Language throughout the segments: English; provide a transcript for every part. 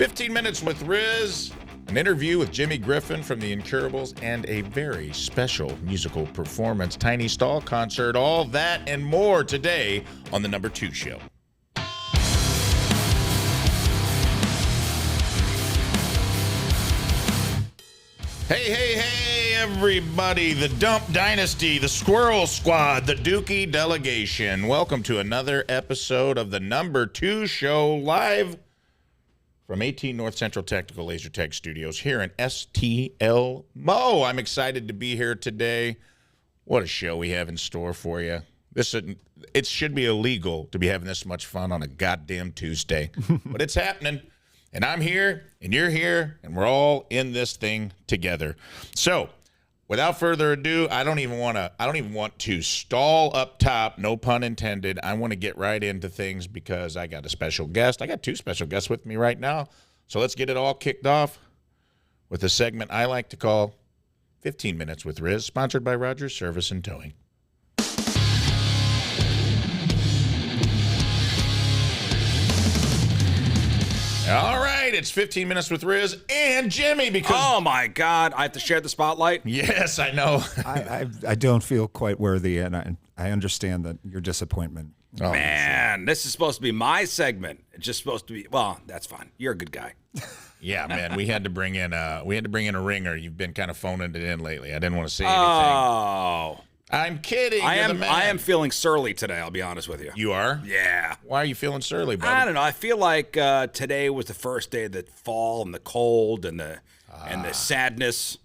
15 Minutes with Rizz, an interview with Jimmy Griffin from the Incurables, and a very special musical performance, Tiny Stall concert, all that and more today on the Number 2 Show. Hey, everybody. The Dump Dynasty, the Squirrel Squad, the Dookie Delegation. Welcome to another episode of the Number 2 Show, live from 18 North Central Technical Laser Tech Studios here in STL Mo. I'm excited to be here today. What a show we have in store for you. It should be illegal to be having this much fun on a goddamn Tuesday, but it's happening. And I'm here, and you're here, and we're all in this thing together. So, without further ado, I don't even want to stall up top, no pun intended. I want to get right into things because I got a special guest. I got two special guests with me right now. So let's get it all kicked off with a segment I like to call 15 Minutes with Rizz, sponsored by Rogers Service and Towing. All right, it's 15 Minutes with Rizz and Jimmy because... Oh, my God. I have to share the spotlight? Yes, I know. I don't feel quite worthy, and I understand that your disappointment. Oh, man, this is supposed to be my segment. It's just supposed to be... Well, that's fine. You're a good guy. Yeah, man, we had to bring in a ringer. You've been kind of phoning it in lately. I didn't want to say anything. Oh. I'm kidding. I am feeling surly today, I'll be honest with you. You are? Yeah. Why are you feeling surly, buddy? I don't know. I feel like today was the first day of the fall and the cold and the sadness,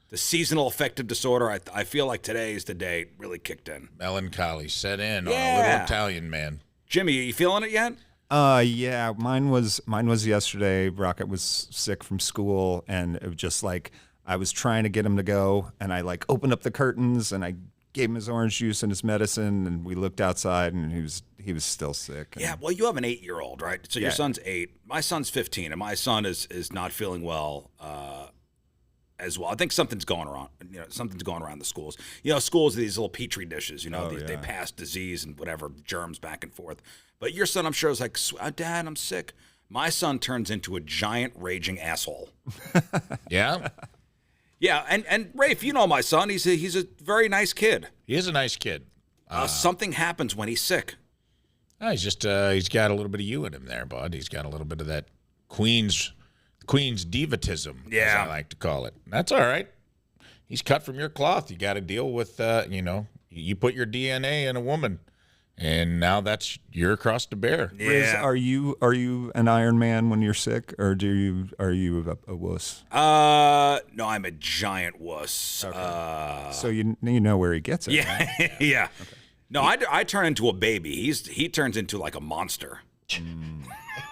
the seasonal affective disorder. I feel like today is the day it really kicked in. Melancholy set in on a little Italian man. Jimmy, are you feeling it yet? Yeah, mine was yesterday. Rocket was sick from school, and it was just like I was trying to get him to go, and I like opened up the curtains and I gave him his orange juice and his medicine, and we looked outside, and he was still sick. Yeah, well, you have an 8-year-old, right? So your son's 8. My son's 15, and my son is not feeling well as well. I think something's going around. Something's going around the schools. Schools are these little petri dishes. They pass disease and whatever germs back and forth. But your son, I'm sure, is like, Dad, I'm sick. My son turns into a giant raging asshole. Yeah. Yeah, and Rafe, you know my son. He's a very nice kid. He is a nice kid. Something happens when he's sick. He's just he's got a little bit of you in him there, bud. He's got a little bit of that Queen's divatism, as I like to call it. That's all right. He's cut from your cloth. You got to deal with you put your DNA in a woman. And now you're across the bear. Yeah. Rizz, are you an Iron Man when you're sick, or are you a wuss? No, I'm a giant wuss. Okay. So you know where he gets it. Yeah, right? yeah. Okay. No, I turn into a baby. He turns into like a monster.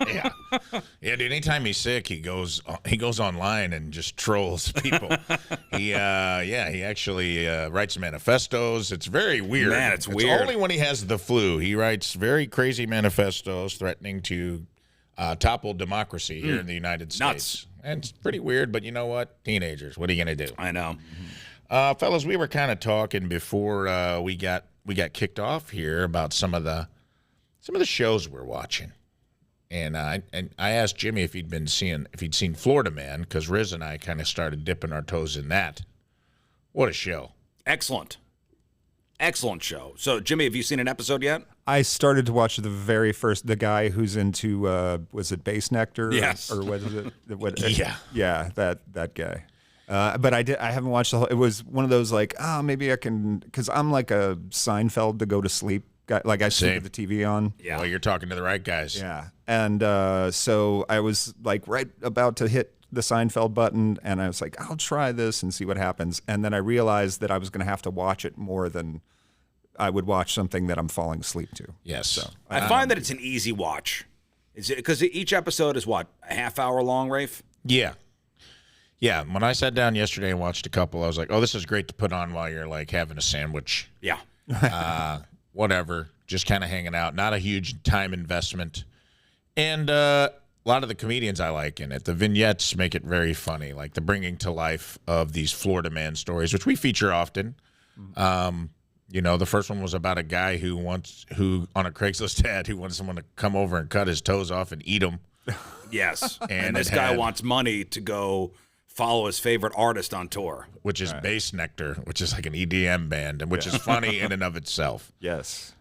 Yeah, dude. Anytime he's sick, he goes online and just trolls people. He actually writes manifestos. It's very weird. Man, it's weird. Only when he has the flu. He writes very crazy manifestos threatening to topple democracy here in the United States. Nuts. And it's pretty weird, but you know what? Teenagers, what are you gonna do? I know. Fellas, we were kind of talking before we got kicked off here about some of the shows we're watching. And I asked Jimmy if he'd seen Florida Man, because Rizz and I kind of started dipping our toes in that. What a show! Excellent show. So, Jimmy, have you seen an episode yet? I started to watch the guy who's into was it Bass Nectar? Yes. Or what is it? Yeah, that guy. But I haven't watched the whole. It was one of those like, maybe I can, because I'm like a Seinfeld to go to sleep guy. Like I sleep with the TV on. Yeah. Well, you're talking to the right guys. Yeah. And so I was like right about to hit the Seinfeld button, and I was like, I'll try this and see what happens. And then I realized that I was going to have to watch it more than I would watch something that I'm falling asleep to. Yes. So I find that it's an easy watch. Is it because each episode is what, a half hour long, Rafe? Yeah. Yeah. When I sat down yesterday and watched a couple, I was like, oh, this is great to put on while you're like having a sandwich. Yeah. Whatever. Just kind of hanging out. Not a huge time investment. And a lot of the comedians I like in it, the vignettes make it very funny, like the bringing to life of these Florida Man stories, which we feature often. You know, the first one was about a guy who on a Craigslist ad who wants someone to come over and cut his toes off and eat them. Yes. And this it guy had- wants money to go follow his favorite artist on tour. which is Bass Nectar, which is like an EDM band, and which is funny in and of itself. Yes.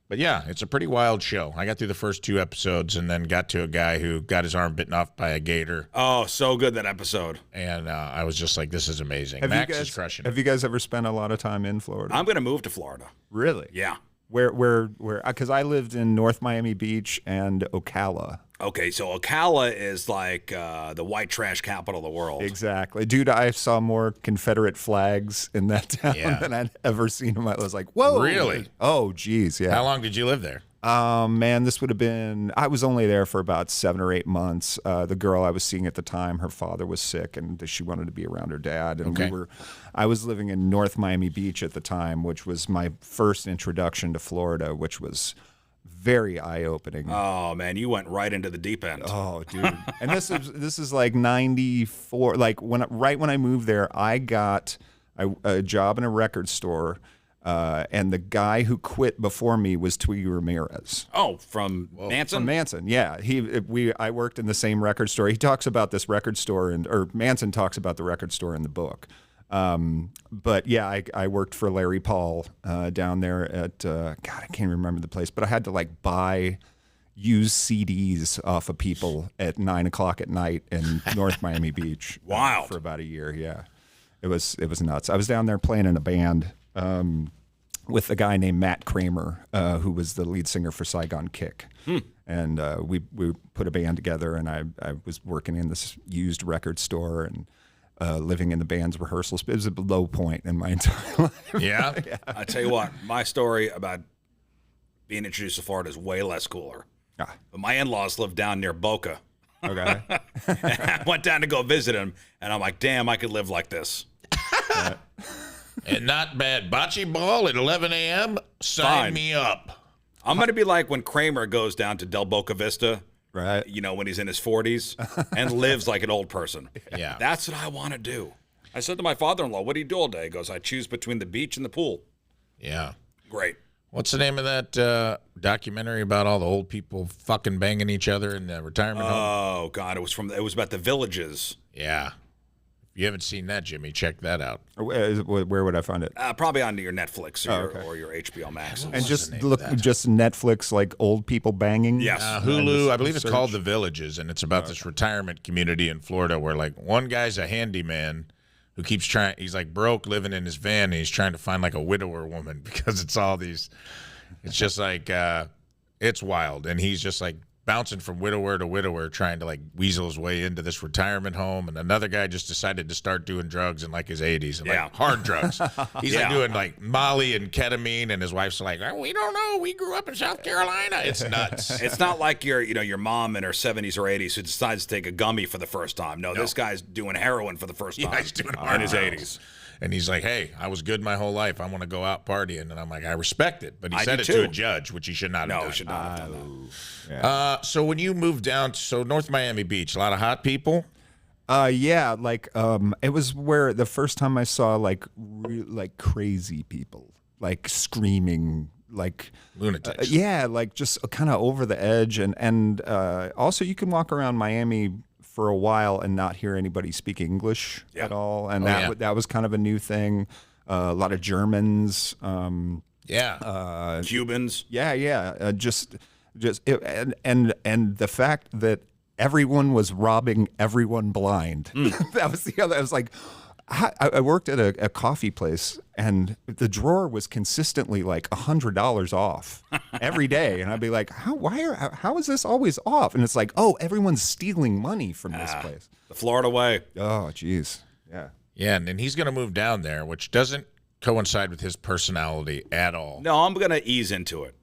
But yeah, it's a pretty wild show. I got through the first 2 episodes and then got to a guy who got his arm bitten off by a gator. Oh, so good, that episode. And I was just like, this is amazing. Have Max you guys, is crushing Have it. you guys ever spent a lot of time in Florida? I'm going to move to Florida. Really? Yeah. Where? Because I lived in North Miami Beach and Ocala. Okay, so Ocala is like the white trash capital of the world. Exactly. Dude, I saw more Confederate flags in that town than I'd ever seen in my life. I was like, whoa. Really? Oh, geez, yeah. How long did you live there? Man, this would have been, I was only there for about 7 or 8 months. The girl I was seeing at the time, her father was sick and she wanted to be around her dad. And Okay. I was living in North Miami Beach at the time, which was my first introduction to Florida, which was very eye-opening. Oh, man, you went right into the deep end. Oh, dude. And this is like 94. Like right when I moved there, I got a job in a record store. And the guy who quit before me was Twiggy Ramirez. Oh, from Manson? From Manson, yeah. I worked in the same record store. He talks about this record store, or Manson talks about the record store in the book. But yeah, I worked for Larry Paul down there at God, I can't remember the place, but I had to like buy used CDs off of people at 9 o'clock at night in North Miami Beach. Wild. For about a year, yeah. It was nuts. I was down there playing in a band. With a guy named Matt Kramer, who was the lead singer for Saigon Kick. And we put a band together, and I was working in this used record store and living in the band's rehearsals. It was a low point in my entire life. Yeah? I tell you what, my story about being introduced to Florida is way less cooler. Ah, But my in-laws live down near Boca. okay. I went down to go visit him, and I'm like, damn, I could live like this. And not bad. Bocce ball at 11 a.m.? Sign Fine. me up. I'm going to be like when Kramer goes down to Del Boca Vista, Right. you know, when he's in his 40s, and lives like an old person. Yeah. That's what I want to do. I said to my father-in-law, what do you do all day? He goes, I choose between the beach and the pool. Yeah. Great. What's the name of that documentary about all the old people fucking banging each other in the retirement home? Oh, God, it was about the villages. Yeah. If you haven't seen that, Jimmy, check that out. Where would I find it? Probably on your Netflix or your HBO Max. And What's just the name look, of that? just Netflix, like old people banging. Yes. Hulu, I believe it's search. called The Villages, and it's about this retirement community in Florida where, like, one guy's a handyman who keeps trying, he's, like, broke living in his van, and he's trying to find, like, a widower woman because it's all these, it's just, like, it's wild. And he's just, like, bouncing from widower to widower trying to, like, weasel his way into this retirement home. And another guy just decided to start doing drugs in, like, his 80s, and, Yeah. like, hard drugs. He's, like, Yeah. doing, like, Molly and ketamine, and his wife's like, oh, we don't know. We grew up in South Carolina. It's nuts. It's not like your mom in her 70s or 80s who decides to take a gummy for the first time. No, this guy's doing heroin for the first time. Yeah, he's doing in hard his drugs. 80s. And he's like, hey, I was good my whole life. I want to go out partying. And I'm like, I respect it. But he I said do it too. to a judge, which he should not have No, done. we should not have done that. So when you moved down, so North Miami Beach, a lot of hot people? Yeah, like it was where the first time I saw like like crazy people, like screaming, like Lunatics. yeah, like just kind of over the edge, and also you can walk around Miami for a while and not hear anybody speak English at all, and that was kind of a new thing. A lot of Germans. Yeah. Cubans. Just and the fact that everyone was robbing everyone blind. That was the other. I was like, I worked at a coffee place, and the drawer was consistently like $100 off every day, and I'd be like, how is this always off? And it's like, oh, everyone's stealing money from this place. The Florida way. Oh, jeez, yeah. Yeah, and he's going to move down there, which doesn't coincide with his personality at all. No, I'm going to ease into it.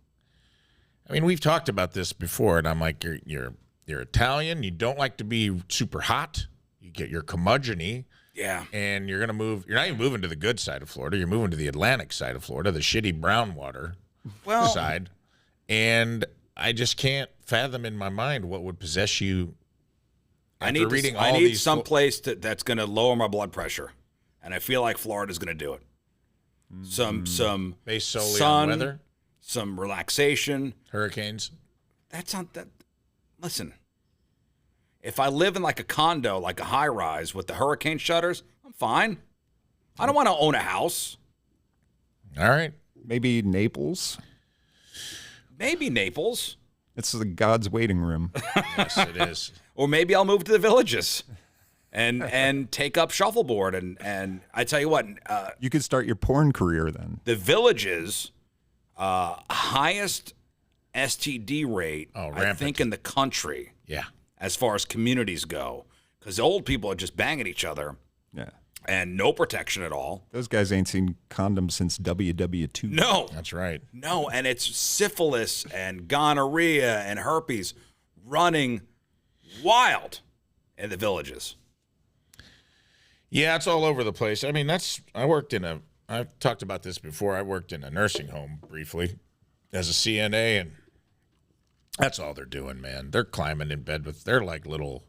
I mean, we've talked about this before, and I'm like, you're Italian. You don't like to be super hot. You get your curmudgeon-y. Yeah. And you're going to move. You're not even moving to the good side of Florida. You're moving to the Atlantic side of Florida, the shitty brown water side. And I just can't fathom in my mind what would possess you. I need some place that's going to lower my blood pressure, and I feel like Florida's going to do it. Some based solely sun, on weather, some relaxation. hurricanes. That's not that. Listen, If I live in like a condo, like a high rise with the hurricane shutters, I'm fine. I don't want to own a house. All right. Maybe Naples. Maybe Naples. It's the God's waiting room. Yes, it is. Or maybe I'll move to the Villages and take up shuffleboard. And I tell you what, You could start your porn career then. the Villages, highest STD rate, I rampant. think, in the country Yeah. as far as communities go. Because old people are just banging each other Yeah. and no protection at all. Those guys ain't seen condoms since WW2. No. That's right. No, and it's syphilis and gonorrhea and herpes running wild in the Villages. Yeah, it's all over the place. I mean, I've talked about this before. I worked in a nursing home briefly as a CNA, and that's all they're doing, man. They're climbing in bed they're like little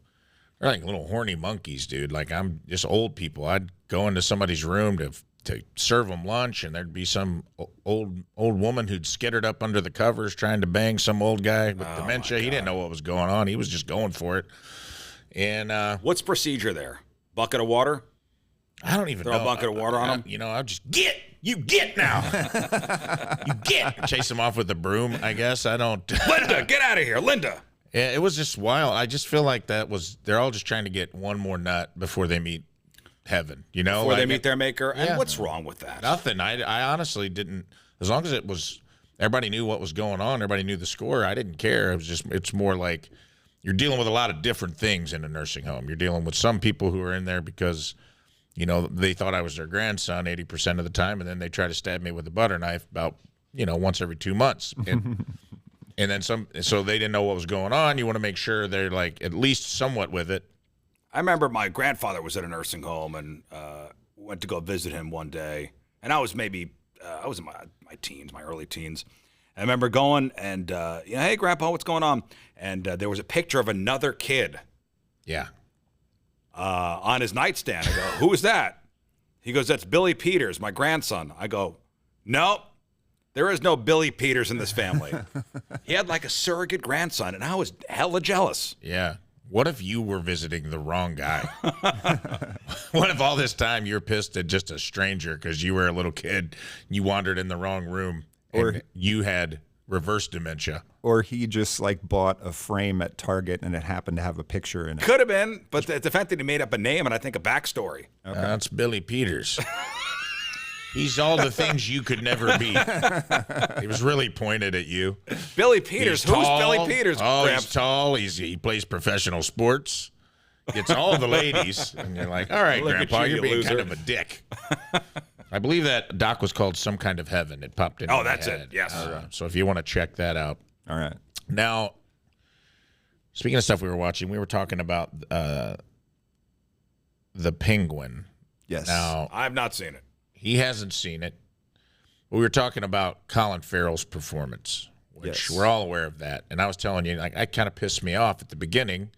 horny monkeys, dude. Like, I'm just old people. I'd go into somebody's room to serve them lunch, and there'd be some old woman who'd skittered up under the covers trying to bang some old guy with dementia. He didn't know what was going on. He was just going for it. And What's procedure there? Bucket of water? I don't even know. Throw a bucket of water on him? You know, I'll just get now. You get. Chase him off with a broom, I guess. I don't. Linda, get out of here, Linda. Yeah, it was just wild. I just feel like they're all just trying to get one more nut before they meet heaven, you know? Before they meet their maker. And Yeah. what's wrong with that? Nothing. I honestly didn't, as long as everybody knew what was going on, everybody knew the score, I didn't care. It's more like you're dealing with a lot of different things in a nursing home. You're dealing with some people who are in there because, you know, they thought I was their grandson 80% of the time, and then they try to stab me with a butter knife about, you know, once every 2 months. And then so they didn't know what was going on. You want to make sure they're like at least somewhat with it. I remember my grandfather was at a nursing home and went to go visit him one day. And I was in my teens, my early teens. I remember going and, hey, Grandpa, what's going on? And there was a picture of another kid Yeah. on his nightstand. I go, who is that? He goes, that's Billy Peters, my grandson. I go, nope, there is no Billy Peters in this family. He had like a surrogate grandson, and I was hella jealous. Yeah. What if you were visiting the wrong guy? What if all this time you're pissed at just a stranger because you were a little kid, you wandered in the wrong room, and you had reverse dementia? Or he just like bought a frame at Target and it happened to have a picture in it. Could have been, but the fact that he made up a name and I think a backstory. Okay. That's Billy Peters. He's all the things you could never be. He was really pointed at you. Billy Peters. He's Who's tall. Billy Peters? Oh, Gramps? he's tall. He plays professional sports. Gets all the ladies. And you're like, all right, Look at Grandpa, you, you're being loser. kind of a dick. I believe that doc was called Some Kind of Heaven. It popped in. Oh, my that's head. it. Yes. So if you want to check that out. All right. Now, speaking of stuff we were watching, we were talking about the Penguin. Yes. Now, I have not seen it. he hasn't seen it. We were talking about Colin Farrell's performance, which Yes. we're all aware of that. And I was telling you, like, it kind of pissed me off at the beginning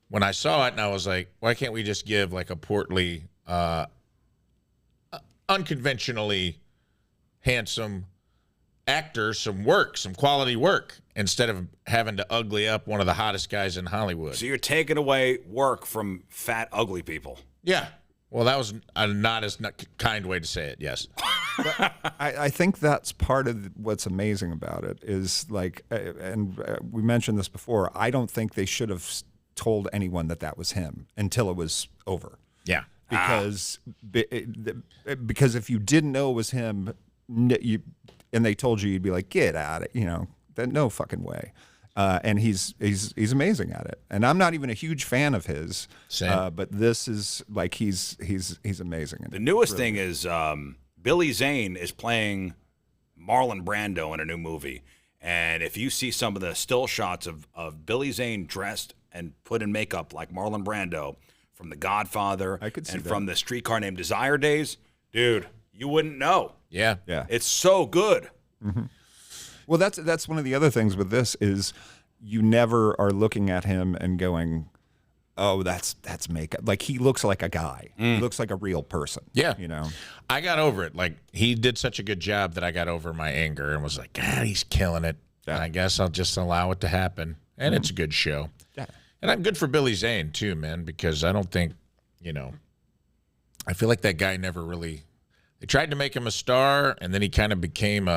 when I saw it, and I was like, why can't we just give like a portly, unconventionally handsome actor some quality work, instead of having to ugly up one of the hottest guys in Hollywood? So you're taking away work from fat, ugly people. Yeah. Well, that was a not as kind way to say it, yes. I think that's part of what's amazing about it is like, and we mentioned this before, I don't think they should have told anyone that was him until it was over. Yeah. Because if you didn't know it was him, and they told you, you'd be like, get out of it, no fucking way. And he's amazing at it. And I'm not even a huge fan of his. Same. But this is like he's amazing. The newest thing is Billy Zane is playing Marlon Brando in a new movie. And if you see some of the still shots of Billy Zane dressed and put in makeup like Marlon Brando from The Godfather I could see and that. from the Streetcar Named Desire days, dude, you wouldn't know. Yeah. Yeah. It's so good. Mm-hmm. Well, that's one of the other things with this is you never are looking at him and going, oh, that's makeup. Like, he looks like a guy. He looks like a real person. Yeah. I got over it. Like, he did such a good job that I got over my anger and was like, God, he's killing it. Yeah. And I guess I'll just allow it to happen. And it's a good show. Yeah. And I'm good for Billy Zane, too, man, because I don't think, I feel like that guy never really, they tried to make him a star, and then he kind of became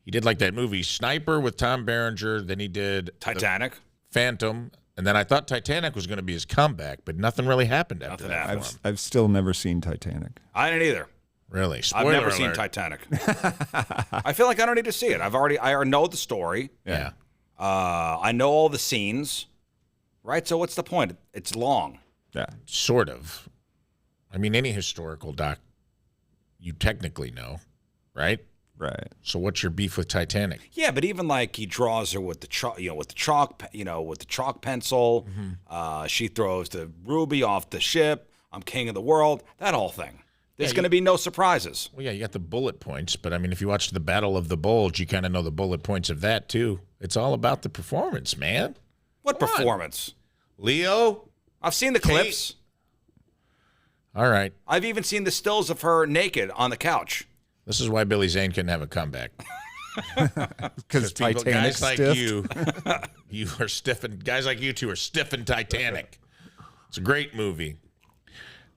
he did like that movie Sniper with Tom Berenger, then he did Titanic, Phantom, and then I thought Titanic was going to be his comeback, but nothing really happened after that for him. I've still never seen Titanic. I didn't either. Really? Spoiler I've never alert. seen Titanic. I feel like I don't need to see it. I already know the story. Yeah. I know all the scenes. Right? So what's the point? It's long. Yeah. Sort of. I mean, any historical doc, you technically know, right? Right. So what's your beef with Titanic? Yeah, but even like he draws her with the chalk, with the chalk pencil. Mm-hmm. She throws the ruby off the ship. I'm king of the world. That whole thing. There's going to be no surprises. Well, yeah, you got the bullet points, but I mean, if you watch the Battle of the Bulge, you kind of know the bullet points of that too. It's all about the performance, man. What performance? Leo? I've seen the clips. All right. I've even seen the stills of her naked on the couch. This is why Billy Zane couldn't have a comeback. Because Titanic guys like stiffed. you are stiffing. Guys like you two are stiffing Titanic. It's a great movie.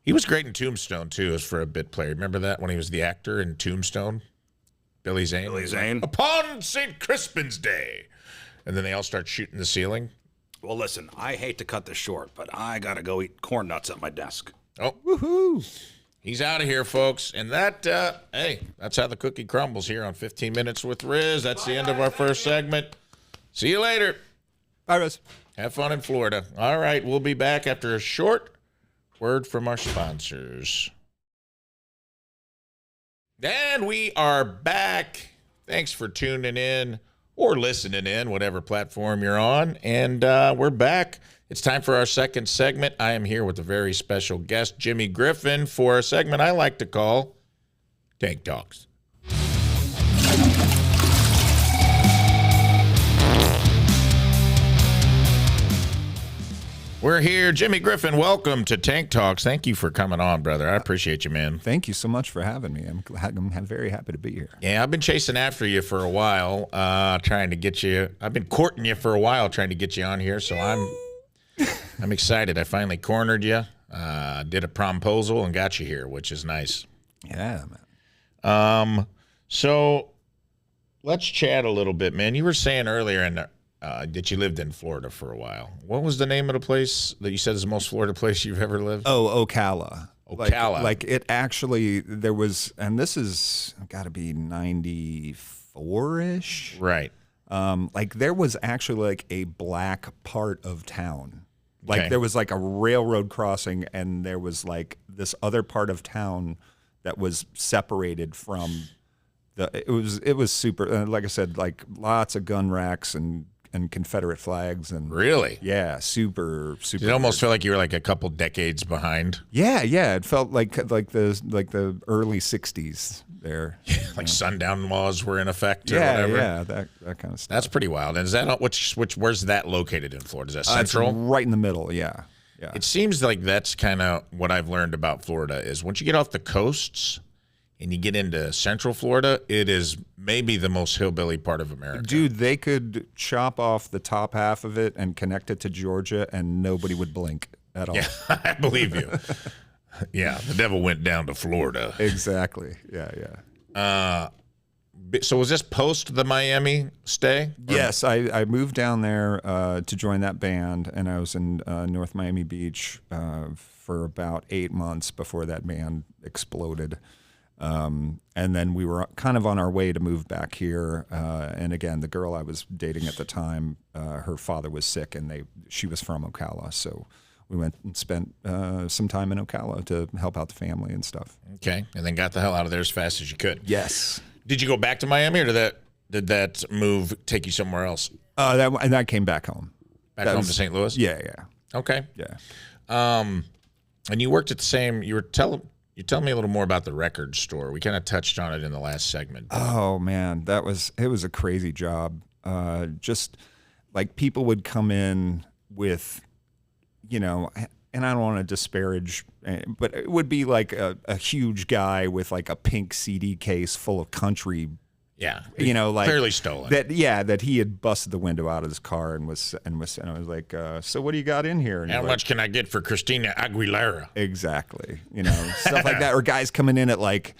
He was great in Tombstone too, as for a bit player. Remember that when he was the actor in Tombstone? Billy Zane. Billy Zane. Upon St. Crispin's Day, and then they all start shooting the ceiling. Well, listen, I hate to cut this short, but I got to go eat corn nuts at my desk. Oh, Woohoo! he's out of here, folks. And that, hey, that's how the cookie crumbles here on 15 Minutes with Rizz. That's the end of our first segment. See you later. Bye, Rizz. Have fun in Florida. All right, we'll be back after a short word from our sponsors. And we are back. Thanks for tuning in or listening in, whatever platform you're on. And we're back. It's time for our second segment. I am here with a very special guest, Jimmy Griffin, for a segment I like to call Tank Talks. We're here. Jimmy Griffin, welcome to Tank Talks. Thank you for coming on, brother. I appreciate you, man. Thank you so much for having me. I'm very happy to be here. Yeah, I've been chasing after you for a while, trying to get you. I've been courting you for a while, trying to get you on here. So I'm excited. I finally cornered you, did a promposal, and got you here, which is nice. Yeah, man. So let's chat a little bit, man. You were saying earlier that you lived in Florida for a while. What was the name of the place that you said is the most Florida place you've ever lived? Oh, Ocala. Ocala. Like it actually, there was, and this is got to be 94-ish. Right. Like there was actually like a black part of town. Like Okay. there was like a railroad crossing, and there was like this other part of town that was separated from it was super. Like I said, like lots of gun racks and Confederate flags and Really? yeah, super. It almost felt like you were like a couple decades behind. Yeah. It felt like the early '60s there. Like sundown laws were in effect or Yeah, whatever. yeah, that kind of stuff. That's pretty wild. And is that where's that located in Florida? Is that It's central? right in the middle. Yeah. It seems like that's kind of what I've learned about Florida is once you get off the coasts and you get into central Florida, it is maybe the most hillbilly part of America. Dude, they could chop off the top half of it and connect it to Georgia, and nobody would blink at all. Yeah, I believe you. Yeah, the devil went down to Florida. Exactly. Yeah. So was this post the Miami stay? Or- Yes, I moved down there to join that band, and I was in North Miami Beach for about 8 months before that band exploded. And then we were kind of on our way to move back here. And again, the girl I was dating at the time, her father was sick, and she was from Ocala, so we went and spent some time in Ocala to help out the family and stuff. Okay, and then got the hell out of there as fast as you could. Yes. Did you go back to Miami, or did that move take you somewhere else? And I came back home. Back home to St. Louis? Yeah. Okay. Yeah. And you worked at the same. You tell me a little more about the record store. We kind of touched on it in the last segment. Oh man, it was a crazy job. Just like people would come in with, and I don't want to disparage, but it would be like a huge guy with like a pink CD case full of country Yeah. Like clearly stolen. That he had busted the window out of his car and I was like, so what do you got in here? And how much can I get for Christina Aguilera? Exactly. Stuff like that. Or guys coming in at like,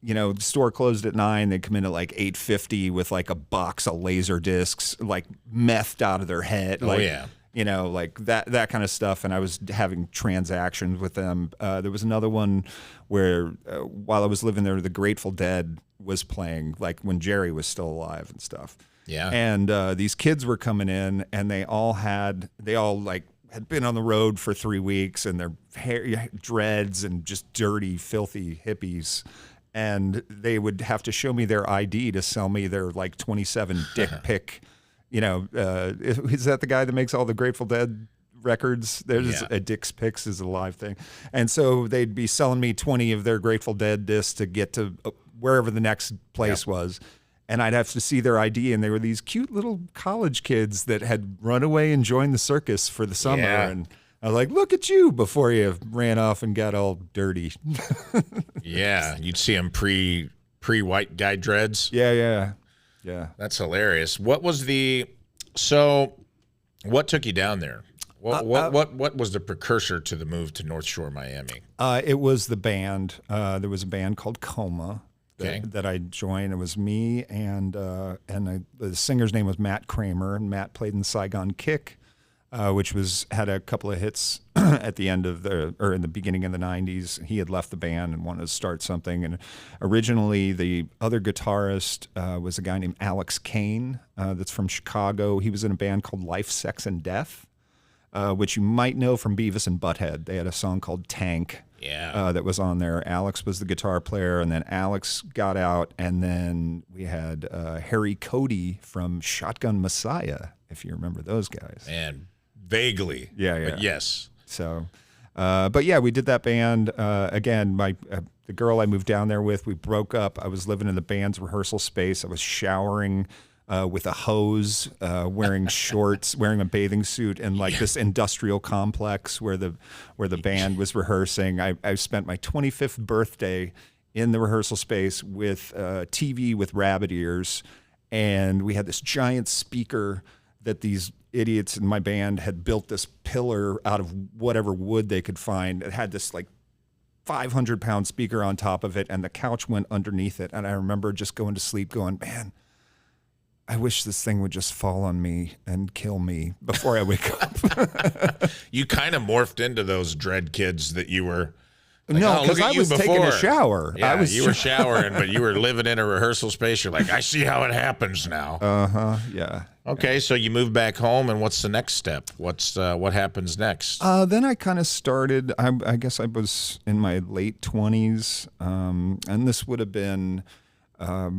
the store closed at 9. They come in at like 8:50 with like a box of laser discs, like methed out of their head. Like, like that kind of stuff. And I was having transactions with them. There was another one where while I was living there, the Grateful Dead was playing, like when Jerry was still alive and stuff. Yeah. And these kids were coming in, and they all had been on the road for 3 weeks, and their hair, dreads, and just dirty, filthy hippies. And they would have to show me their ID to sell me their like 27 dick pic. Is that the guy that makes all the Grateful Dead records? There's a Dick's Picks is a live thing. And so they'd be selling me 20 of their Grateful Dead discs to get to wherever the next place was. And I'd have to see their ID, and they were these cute little college kids that had run away and joined the circus for the summer. Yeah. And I was like, look at you, before you ran off and got all dirty. Yeah, you'd see them pre-white guy dreads. Yeah. That's hilarious. What took you down there? What was the precursor to the move to North Shore, Miami? It was the band. There was a band called Coma that I joined. It was me and the singer's name was Matt Kramer, and Matt played in Saigon Kick, which had a couple of hits at the end of in the beginning of the 90s. He had left the band and wanted to start something. And originally the other guitarist was a guy named Alex Kane that's from Chicago. He was in a band called Life, Sex, and Death, which you might know from Beavis and Butthead. They had a song called Tank that was on there. Alex was the guitar player, and then Alex got out, and then we had Harry Cody from Shotgun Messiah, if you remember those guys. And vaguely. Yeah. But yes. So, but yeah, we did that band. Again, the girl I moved down there with, we broke up. I was living in the band's rehearsal space. I was showering with a hose, wearing shorts, wearing a bathing suit, and like this industrial complex where the band was rehearsing. I spent my 25th birthday in the rehearsal space with TV with rabbit ears, and we had this giant speaker that these idiots in my band had built this pillar out of whatever wood they could find. It had this like 500-pound speaker on top of it, and the couch went underneath it. And I remember just going to sleep going, man, I wish this thing would just fall on me and kill me before I wake up. You kind of morphed into those dread kids that you were. Like, no, because I was taking a shower. Yeah, you were showering, but you were living in a rehearsal space. You're like, I see how it happens now. Yeah. Okay, so you moved back home, and what's the next step? What happens next? Then I kind of started, I guess I was in my late 20s, and this would have been, there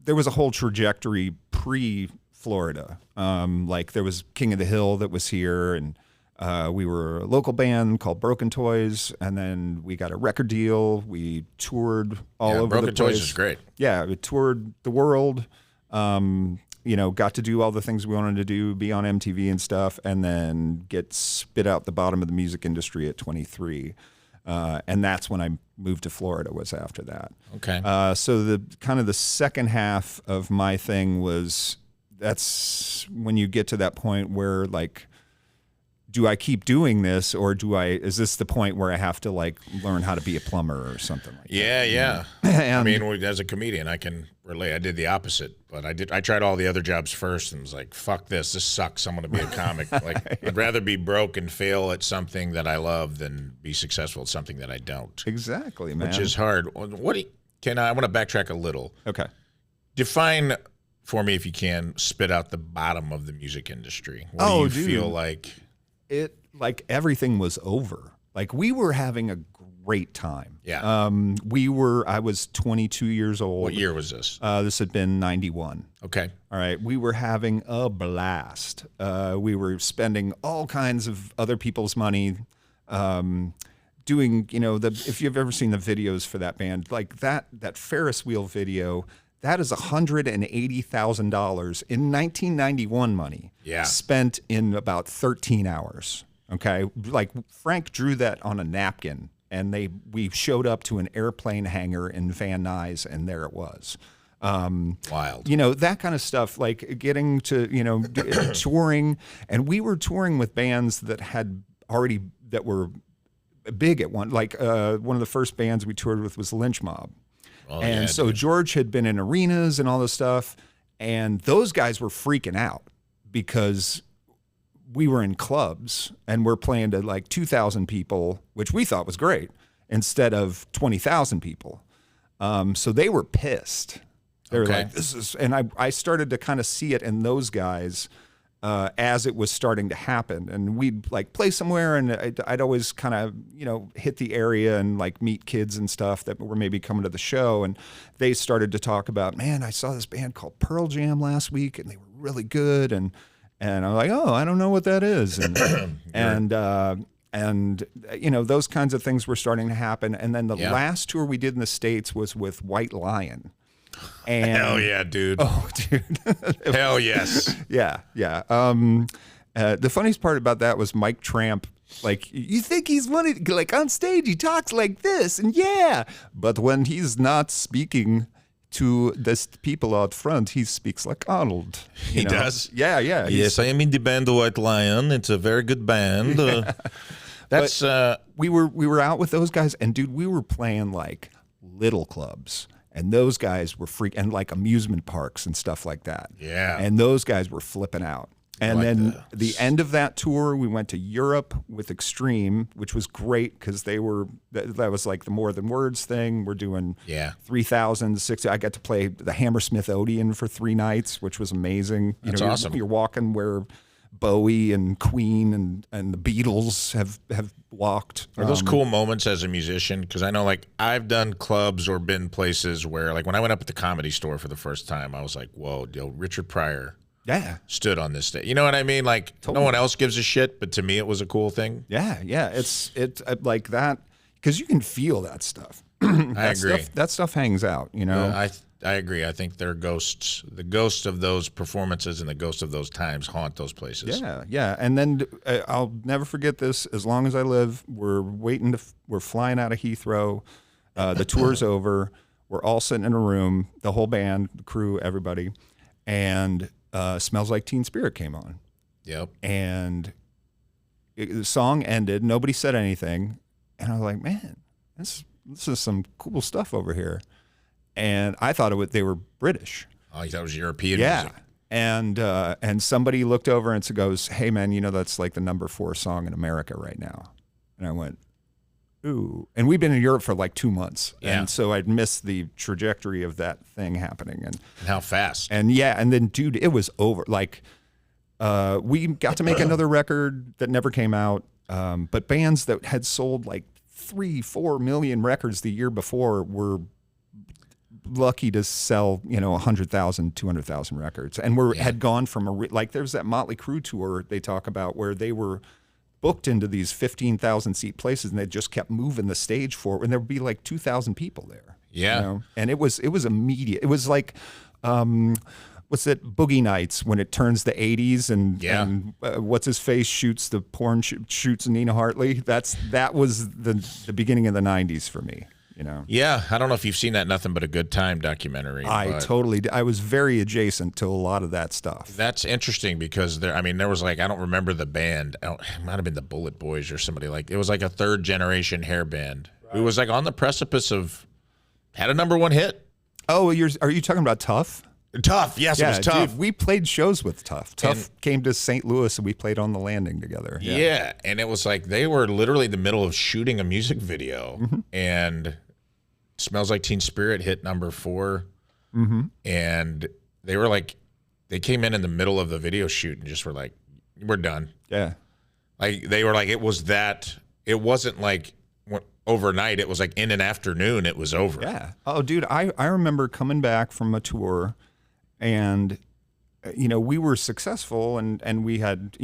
was a whole trajectory pre-Florida. Like there was King of the Hill that was here, and we were a local band called Broken Toys, and then we got a record deal. We toured all over Broken the place. Toys is great. Yeah, we toured the world. Got to do all the things we wanted to do, be on MTV and stuff, and then get spit out the bottom of the music industry at 23. And that's when I moved to Florida, was after that. Okay. So the second half of my thing that's when you get to that point where like, do I keep doing this, or is this the point where I have to like learn how to be a plumber or something like that? Yeah. I mean, as a comedian, I can relate. I did the opposite, but I tried all the other jobs first and was like, fuck this sucks. I'm going to be a comic. Like, I'd rather be broke and fail at something that I love than be successful at something that I don't. Exactly, man. Which is hard. I want to backtrack a little. Okay. Define for me, if you can, spit out the bottom of the music industry. What do you feel like? It like everything was over. Like we were having a great time. Yeah. I was 22 years old. What year was this? This had been 91. Okay. All right. We were having a blast. We were spending all kinds of other people's money, doing, if you've ever seen the videos for that band, like that Ferris wheel video, that is $180,000 in 1991 money. Yeah. Spent in about 13 hours. Okay. Like Frank drew that on a napkin and we showed up to an airplane hangar in Van Nuys, and there it was. Wild. You know, that kind of stuff, like getting to, you know, touring. And we were touring with bands that were big at one. Like one of the first bands we toured with was Lynch Mob. Oh, and yeah, so dude. George had been in arenas and all this stuff. And those guys were freaking out because we were in clubs and we're playing to like 2,000 people, which we thought was great, instead of 20,000 people. So they were pissed. They were like, this is, and I started to kind of see it in those guys as it was starting to happen. And we'd like play somewhere, and I'd always kind of, you know, hit the area and like meet kids and stuff that were maybe coming to the show. And they started to talk about, man, I saw this band called Pearl Jam last week, and they were really good. And I'm like, oh, I don't know what that is. And you know, those kinds of things were starting to happen. And then the last tour we did in the States was with White Lion. And, hell yeah, dude. Oh, dude. Hell yes. Yeah. The funniest part about that was Mike Tramp. Like, you think he's like on stage, he talks like this, and but when he's not speaking to the people out front, he speaks like Arnold. He does? Yeah. Yes, I am in the band White Lion. It's a very good band. That's we were out with those guys, and dude, we were playing like little clubs. And those guys were and like amusement parks and stuff like that. Yeah. And those guys were flipping out. And then the end of that tour, we went to Europe with Extreme, which was great because that was like the More Than Words thing. We're doing 3,000, 6,000. I got to play the Hammersmith Odeon for 3 nights, which was amazing. That's awesome. You're walking where Bowie and Queen and the Beatles have walked. Are those cool moments as a musician? Because I know, like, I've done clubs or been places where, like, when I went up at the Comedy Store for the first time, I was like, whoa, Richard Pryor stood on this stage. You know what I mean? Like, no one else gives a shit, but to me it was a cool thing. Yeah. It's like that, because you can feel that stuff. I agree. That stuff hangs out, you know? I agree. I think they're ghosts. The ghosts of those performances and the ghosts of those times haunt those places. Yeah. And then I'll never forget this. As long as I live, we're flying out of Heathrow. The tour's over. We're all sitting in a room, the whole band, the crew, everybody, and Smells Like Teen Spirit came on. Yep. And the song ended. Nobody said anything, and I was like, man, this is some cool stuff over here. And I thought they were British. Oh, that was European music. And somebody looked over and goes, hey, man, you know, that's like the number 4 song in America right now. And I went, ooh. And we've been in Europe for like 2 months. Yeah. And so I'd missed the trajectory of that thing happening. And how fast. And and then, dude, it was over. Like, we got to make another record that never came out. But bands that had sold like 3-4 million records the year before were lucky to sell, 100,000, 200,000 records. And had gone from like there's that Motley Crue tour they talk about where they were booked into these 15,000 seat places, and they just kept moving the stage forward, and there would be like 2,000 people there. Yeah. And it was immediate. It was like, what's it, Boogie Nights, when it turns the 80s and what's his face shoots the porn shoots Nina Hartley. That was the beginning of the 90s for me. Yeah, I don't know if you've seen that Nothing But a Good Time documentary. I totally did. I was very adjacent to a lot of that stuff. That's interesting because there was like, I don't remember the band. It might have been the Bullet Boys or somebody like, it was like a 3rd generation hair band who was like on the precipice of, had a number 1 hit. Oh, are you talking about Tough? Tough, yes, it was Tough. Dude, we played shows with Tough. Tough came to St. Louis and we played on the Landing together. Yeah, and it was like they were literally in the middle of shooting a music video, and Smells Like Teen Spirit hit number 4, and they were like, they came in the middle of the video shoot and just were like, we're done. Yeah. Like they were like, it wasn't like overnight. It was like in an afternoon, it was over. Yeah. Oh, dude, I remember coming back from a tour, and we were successful, and we had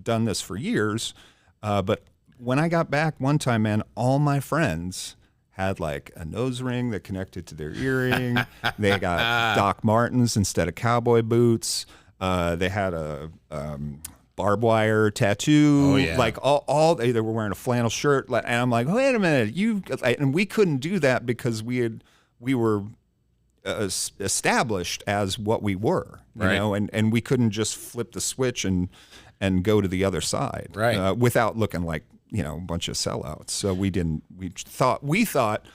done this for years, but when I got back one time, man, all my friends had like a nose ring that connected to their earring. They got Doc Martens instead of cowboy boots. They had a barbed wire tattoo. Oh, yeah. Like all they were wearing a flannel shirt. And I'm like, wait a minute, and we couldn't do that because we were established as what we were, you know, and we couldn't just flip the switch and go to the other side, without looking like, you know, a bunch of sellouts. So we thought,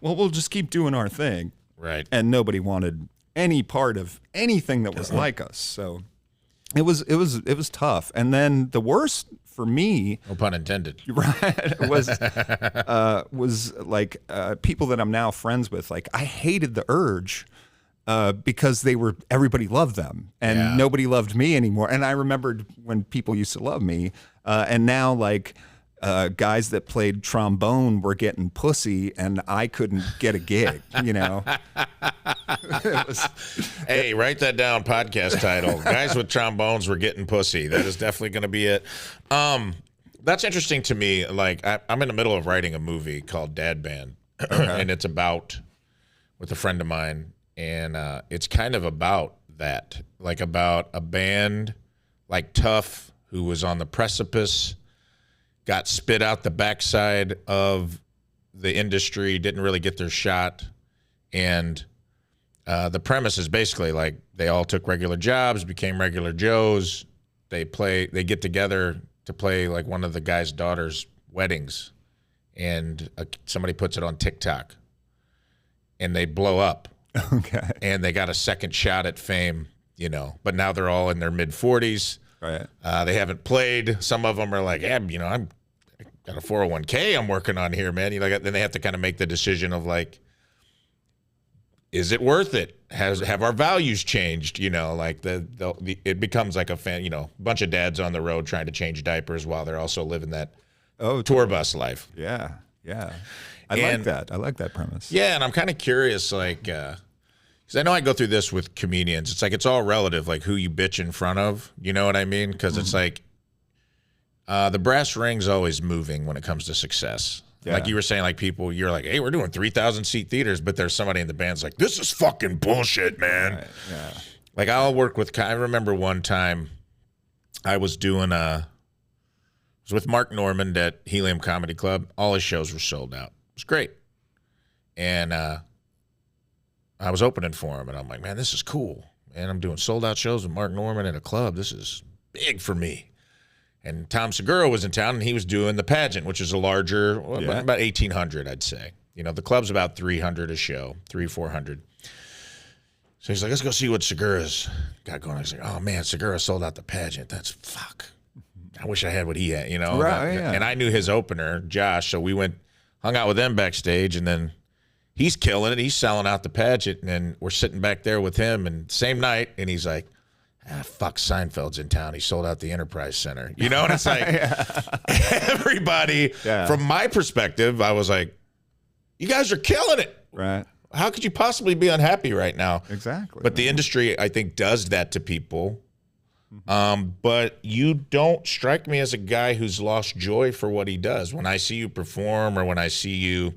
well, we'll just keep doing our thing. Right. And nobody wanted any part of anything that was like us. So it was tough. And then the worst for me, no pun intended, right, was like people that I'm now friends with. Like, I hated the Urge because everybody loved them and nobody loved me anymore. And I remembered when people used to love me, and now like guys that played trombone were getting pussy and I couldn't get a gig, you know. Hey, write that down, podcast title. Guys with trombones were getting pussy. That is definitely going to be it. That's interesting to me. Like, I'm in the middle of writing a movie called Dad Band, and it's with a friend of mine, and it's kind of about that, like about a band like Tough, who was on the precipice, got spit out the backside of the industry, didn't really get their shot. And the premise is basically like they all took regular jobs, became regular Joes. They get together to play like one of the guy's daughter's weddings, and somebody puts it on TikTok, and they blow up. Okay. And they got a second shot at fame, you know, but now they're all in their mid-40s. Right. They haven't played. Some of them are like, yeah, you know, I got a 401k I'm working on here, man. You know, then they have to kind of make the decision of like, is it worth it? Have our values changed? You know, like it becomes like a bunch of dads on the road trying to change diapers while they're also living that tour bus life. Yeah, yeah. I like that. I like that premise. Yeah, and I'm kind of curious, like, because I know I go through this with comedians. It's like it's all relative, like who you bitch in front of. You know what I mean? Because it's like the brass ring's always moving when it comes to success. Yeah. Like you were saying, like you're like, hey, we're doing 3,000 seat theaters, but there's somebody in the band's like, this is fucking bullshit, man. Right. Yeah. Like I remember one time I was with Mark Normand at Helium Comedy Club. All his shows were sold out. It was great. And I was opening for him, and I'm like, man, this is cool. And I'm doing sold out shows with Mark Normand at a club. This is big for me. And Tom Segura was in town, and he was doing the Pageant, which is a larger, about 1,800, I'd say. You know, the club's about 300 a show, 400. So he's like, let's go see what Segura's got going on. He's like, oh, man, Segura sold out the Pageant. That's fuck. I wish I had what he had, you know. Right, yeah. And I knew his opener, Josh, so we hung out with them backstage, and then he's killing it. He's selling out the Pageant, and then we're sitting back there with him, and same night, and he's like, fuck, Seinfeld's in town. He sold out the Enterprise Center. You know, and it's like everybody, from my perspective, I was like, you guys are killing it. Right. How could you possibly be unhappy right now? Exactly. But the industry, I think, does that to people. But you don't strike me as a guy who's lost joy for what he does. When I see you perform or when I see you,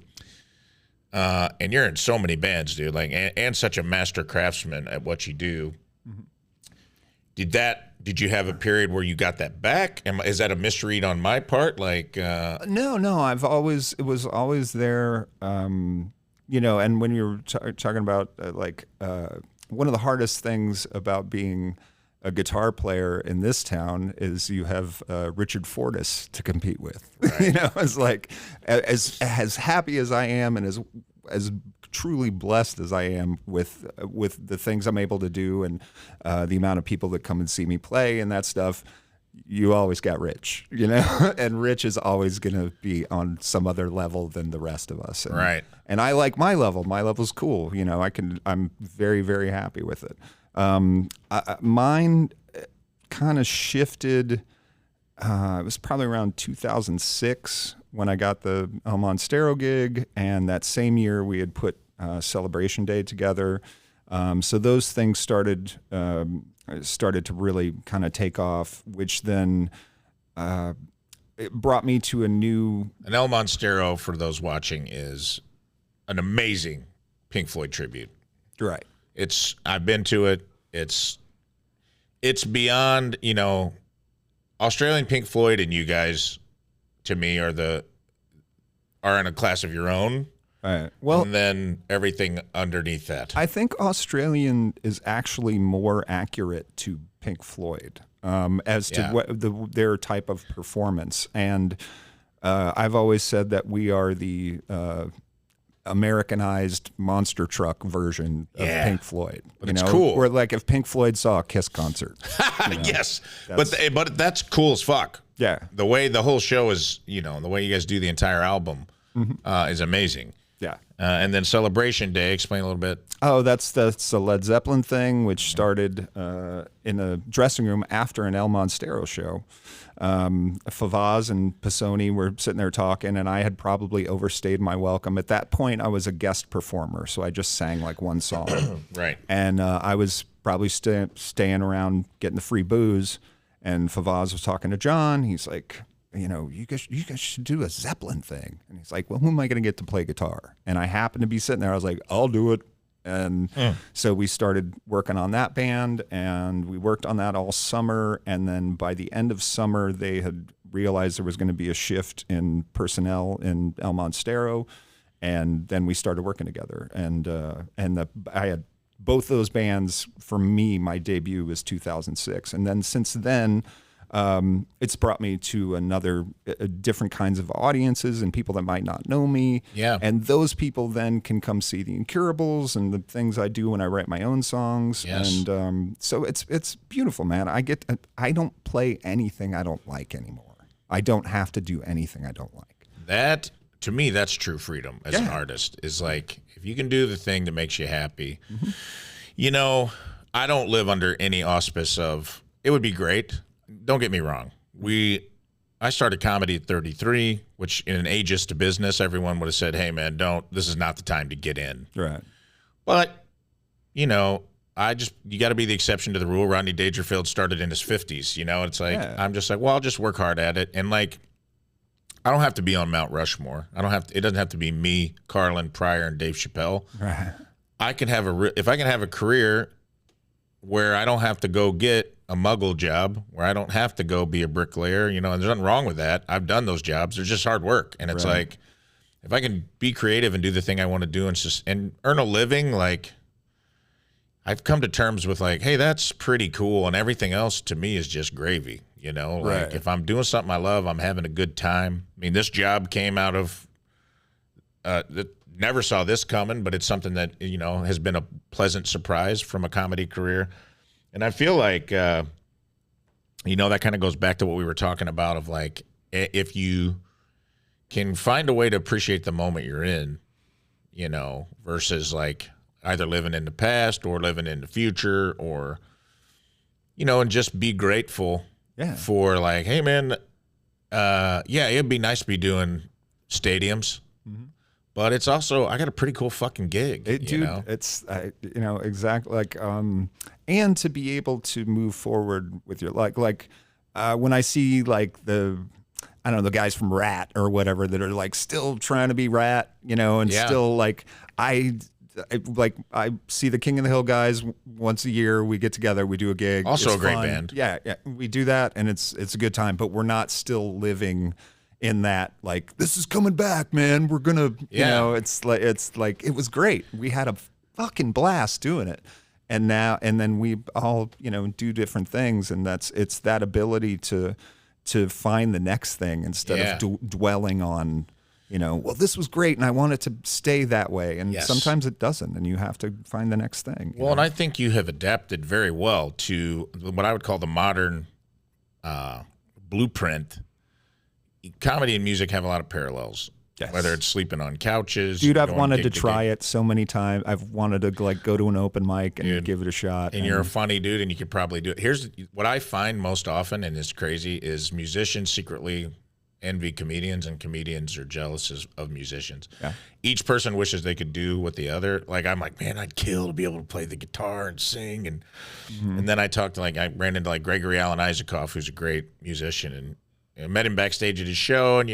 and you're in so many bands, dude, like, and such a master craftsman at what you do. Did you have a period where you got that back? Is that a misread on my part? Like, no, it was always there. You know, and when you're talking about one of the hardest things about being a guitar player in this town is you have Richard Fortus to compete with. Right. You know, it's like as happy as I am and as truly blessed as I am with the things I'm able to do and the amount of people that come and see me play and that stuff, you always got Rich, you know, and Rich is always going to be on some other level than the rest of us. And, right. And I like my level. My level's cool. You know, I'm very, very happy with it. Mine kind of shifted. It was probably around 2006 when I got the El Monstero gig, and that same year we had put Celebration Day together. So those things started to really kind of take off, which then it brought me to an El Monstero, for those watching, is an amazing Pink Floyd tribute. Right. I've been to it. It's beyond, you know, Australian Pink Floyd and you guys, to me, are in a class of your own. Right. Well, and then everything underneath that. I think Australian is actually more accurate to Pink Floyd as to what their type of performance. And I've always said that we are the Americanized monster truck version of Pink Floyd. But it's cool. Or like if Pink Floyd saw a Kiss concert. Yes, but that's cool as fuck. Yeah. The way the whole show is, the way you guys do the entire album is amazing. Yeah. And then Celebration Day, explain a little bit. Oh, that's a Led Zeppelin thing, which started in a dressing room after an El Monstero show. Favaz and Pisoni were sitting there talking, and I had probably overstayed my welcome. At that point, I was a guest performer, so I just sang like one song. Right. And I was probably staying around getting the free booze, and Favaz was talking to John. He's like, you guys should do a Zeppelin thing. And he's like, well, who am I going to get to play guitar? And I happened to be sitting there. I was like, I'll do it. And so we started working on that band, and we worked on that all summer. And then by the end of summer, they had realized there was going to be a shift in personnel in El Monstero. And then we started working together. And I had both those bands. For me, my debut was 2006. And then since then, it's brought me to different kinds of audiences and people that might not know me. Yeah. And those people then can come see the Incurables and the things I do when I write my own songs. Yes. And so it's beautiful, man. I don't play anything I don't like anymore. I don't have to do anything I don't like. That, to me, that's true freedom as an artist, is like, if you can do the thing that makes you happy. I don't live under any auspice of, it would be great. Don't get me wrong. I started comedy at 33, which in an ageist business, everyone would have said, hey, man, this is not the time to get in. Right. But, you got to be the exception to the rule. Rodney Dangerfield started in his 50s, it's like, I'm just like, well, I'll just work hard at it. And like, I don't have to be on Mount Rushmore. It doesn't have to be me, Carlin, Pryor, and Dave Chappelle. Right. If I can have a career where I don't have to go get a muggle job, where I don't have to go be a bricklayer, and there's nothing wrong with that. I've done those jobs. They're just hard work. And it's like, if I can be creative and do the thing I want to do and earn a living, like, I've come to terms with like, hey, that's pretty cool. And everything else to me is just gravy, like if I'm doing something I love, I'm having a good time. I mean, this job came out of, never saw this coming, but it's something that, has been a pleasant surprise from a comedy career. And I feel like, that kind of goes back to what we were talking about of like, if you can find a way to appreciate the moment you're in, versus like either living in the past or living in the future or, and just be grateful for like, hey, man, it'd be nice to be doing stadiums. Mm-hmm. But it's also, I got a pretty cool fucking gig. It's, exactly like, and to be able to move forward with your, when I see like the guys from Rat or whatever that are like still trying to be Rat, still like, I see the King of the Hill guys once a year. We get together, we do a gig. Also it's a great fun. band. Yeah. We do that and it's a good time, but we're not still living in that, like, this is coming back, man. We're gonna, it's like it was great. We had a fucking blast doing it, and then we all, do different things, and it's that ability to find the next thing instead of dwelling on, well, this was great, and I want it to stay that way, and sometimes it doesn't, and you have to find the next thing. Well, and I think you have adapted very well to what I would call the modern blueprint. Comedy and music have a lot of parallels. Yes. Whether it's sleeping on couches. Dude, I've wanted to try it so many times. I've wanted to like go to an open mic and give it a shot. And you're a funny dude and you could probably do it. Here's what I find most often, and it's crazy, is musicians secretly envy comedians and comedians are jealous of musicians. Yeah. Each person wishes they could do what the other, like I'm like, man, I'd kill to be able to play the guitar and sing. And then I ran into like Gregory Alan Isaacoff, who's a great musician, and I met him backstage at his show, and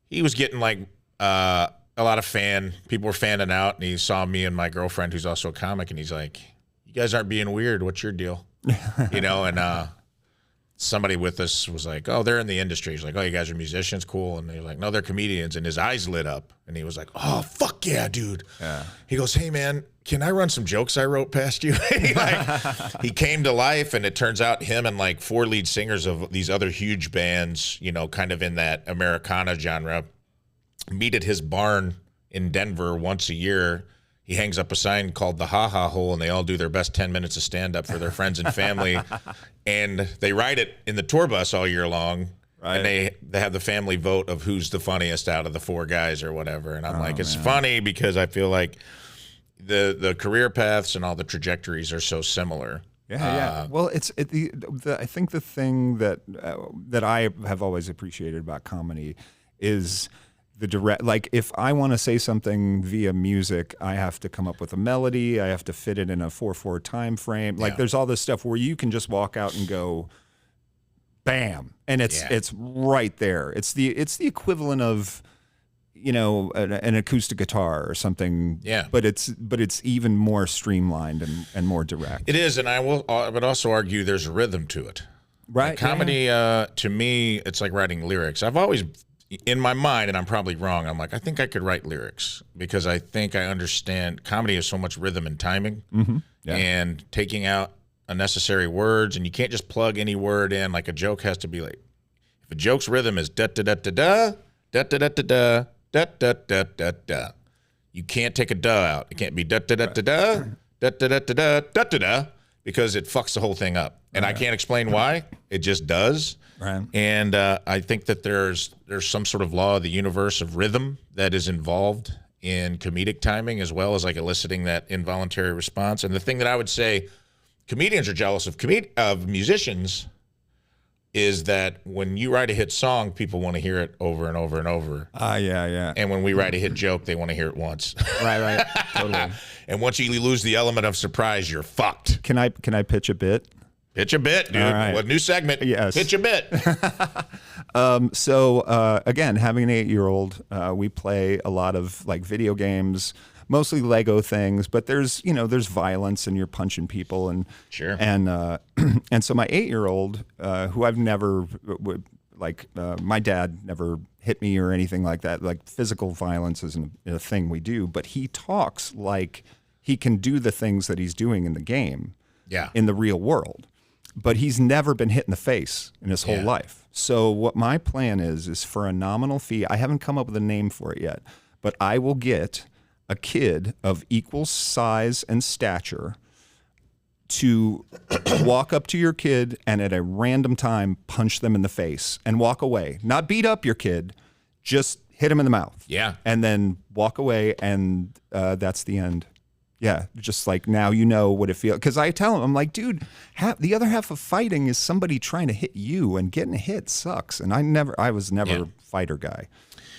he was getting like a lot of people were fanning out, and he saw me and my girlfriend, who's also a comic, and he's like, "You guys aren't being weird. What's your deal?" And somebody with us was like, oh, they're in the industry. He's like, oh, you guys are musicians? Cool. And they're like, no, they're comedians. And his eyes lit up. And he was like, oh, fuck yeah, dude. Yeah. He goes, hey, man, can I run some jokes I wrote past you? He came to life, and it turns out him and like 4 lead singers of these other huge bands, you know, kind of in that Americana genre, meet at his barn in Denver once a year. He hangs up a sign called the Ha Ha Hole, and they all do their best 10 minutes of stand-up for their friends and family. And they ride it in the tour bus all year long. Right. And they have the family vote of who's the funniest out of the 4 guys or whatever. And I'm like, it's funny because I feel like the career paths and all the trajectories are so similar. Yeah. Well, I think the thing that I have always appreciated about comedy is the direct, like if I want to say something via music, I have to come up with a melody. I have to fit it in a 4/4 time frame. Like there's all this stuff where you can just walk out and go, bam, and it's right there. It's the equivalent of, you know, an acoustic guitar or something. Yeah. But it's even more streamlined and more direct. It is, and I would also argue there's a rhythm to it. Right. Like comedy, to me, it's like writing lyrics. I've always, in my mind, and I'm probably wrong, I'm like, I think I could write lyrics because I think I understand comedy is so much rhythm and timing and taking out unnecessary words, and you can't just plug any word in. Like a joke has to be like, if a joke's rhythm is da-da-da-da-da, da-da-da-da-da, da-da-da-da-da. You can't take a duh out. It can't be da-da-da-da-da, da-da-da-da-da, da-da-da, because it fucks the whole thing up. And I can't explain why. It just does. Right. And I think that there's some sort of law of the universe of rhythm that is involved in comedic timing, as well as like eliciting that involuntary response. And the thing that I would say comedians are jealous of musicians is that when you write a hit song, people want to hear it over and over and over. Yeah. And when we write a hit joke, they want to hear it once. Right. Totally. And once you lose the element of surprise, you're fucked. Can I pitch a bit? Pitch a bit, dude. Right. What new segment? Yes. Pitch a bit. So again, having an 8-year-old, we play a lot of like video games, mostly Lego things, but there's violence and you're punching people and sure. And so my 8-year-old, who I've never my dad never hit me or anything like that. Like physical violence isn't a thing we do, but he talks like he can do the things that he's doing in the game. Yeah. In the real world. But he's never been hit in the face in his whole life. So what my plan is for a nominal fee, I haven't come up with a name for it yet, but I will get a kid of equal size and stature to walk up to your kid and at a random time punch them in the face and walk away. Not beat up your kid, just hit him in the mouth. Yeah. And then walk away, and that's the end. Yeah, just like now you know what it feels. Because I tell him, I'm like, dude, the other half of fighting is somebody trying to hit you, and getting hit sucks. And I was never a fighter guy.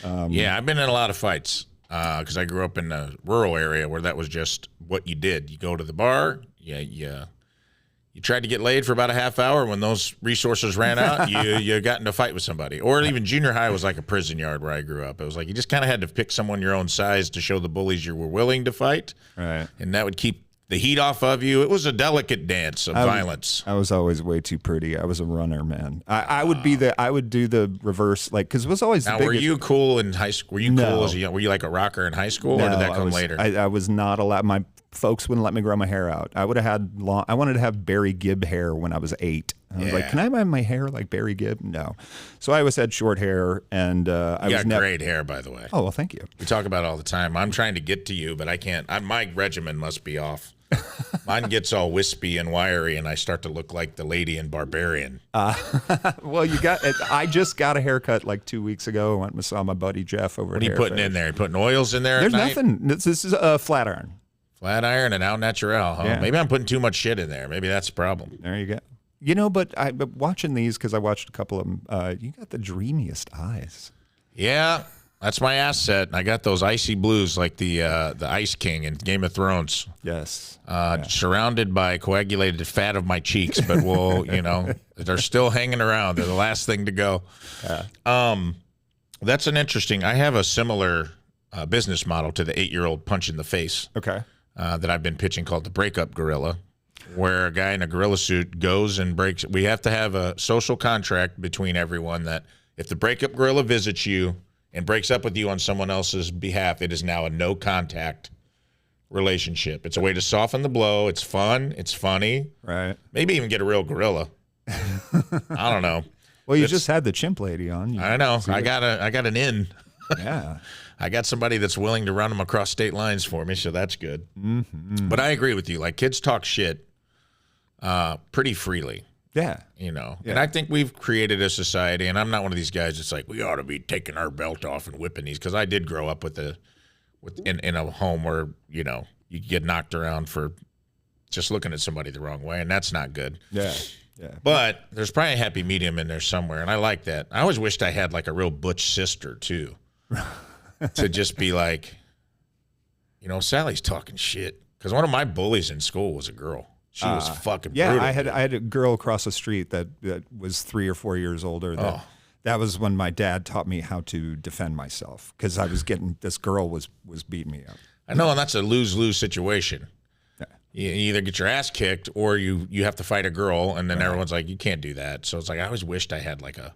I've been in a lot of fights because I grew up in a rural area where that was just what you did. You go to the bar, you tried to get laid for about a half hour. When those resources ran out, you got into a fight with somebody. Or even junior high was like a prison yard where I grew up. It was like you just kind of had to pick someone your own size to show the bullies you were willing to fight. Right. And that would keep the heat off of you. It was a delicate dance of violence. I was always way too pretty. I was a runner, man. I would do the reverse, like, because it was always now, were you cool in high school? Were you cool as a young? Were you like a rocker in high school, or did that come later? I was not allowed. My folks wouldn't let me grow my hair out. I wanted to have Barry Gibb hair when I was 8. I was like, can I have my hair like Barry Gibb? No. So I always had short hair, and I was great hair, by the way. Oh, well, thank you. We talk about it all the time. I'm trying to get to you, but I can't. My regimen must be off. Mine gets all wispy and wiry, and I start to look like the lady in Barbarian. Well, I just got a haircut like 2 weeks ago. I went and saw my buddy Jeff over at What are you putting in there? You putting oils in there? There's nothing. This is a flat iron. Flat iron and au naturel, huh? Yeah. Maybe I'm putting too much shit in there. Maybe that's the problem. There you go. But watching these, because I watched a couple of them, you got the dreamiest eyes. Yeah, that's my asset. I got those icy blues like the Ice King in Game of Thrones. Yes. Surrounded by coagulated fat of my cheeks, but they're still hanging around. They're the last thing to go. Yeah. That's an interesting. I have a similar business model to the 8-year-old punch in the face. Okay. That I've been pitching called the breakup gorilla. where a guy in a gorilla suit goes and breaks. We have to have a social contract between everyone that if the breakup gorilla visits you and breaks up with you on someone else's behalf, it is now a no contact relationship. It's a way to soften the blow. It's fun. It's funny. Right. Maybe even get a real gorilla. I don't know. Well, you just had the chimp lady on. I know. I got an in. Yeah. I got somebody that's willing to run them across state lines for me, so that's good. Mm-hmm. But I agree with you. Like, kids talk shit pretty freely. Yeah. You know, Yeah. and I think we've created a society, and I'm not one of these guys that's like, we ought to be taking our belt off and whipping these, because I did grow up in a home where, you know, you get knocked around for just looking at somebody the wrong way, and that's not good. Yeah. Yeah. But there's probably a happy medium in there somewhere, and I like that. I always wished I had like a real butch sister too, to just be like, you know, Sally's talking shit, because one of my bullies in school was a girl. She was fucking brutal. I had a girl across the street that was 3 or 4 years older. That was when my dad taught me how to defend myself, because I was getting, this girl was beating me up. I know, and that's a lose-lose situation. You either get your ass kicked or you have to fight a girl, and then everyone's like, you can't do that. So it's like, I always wished I had like a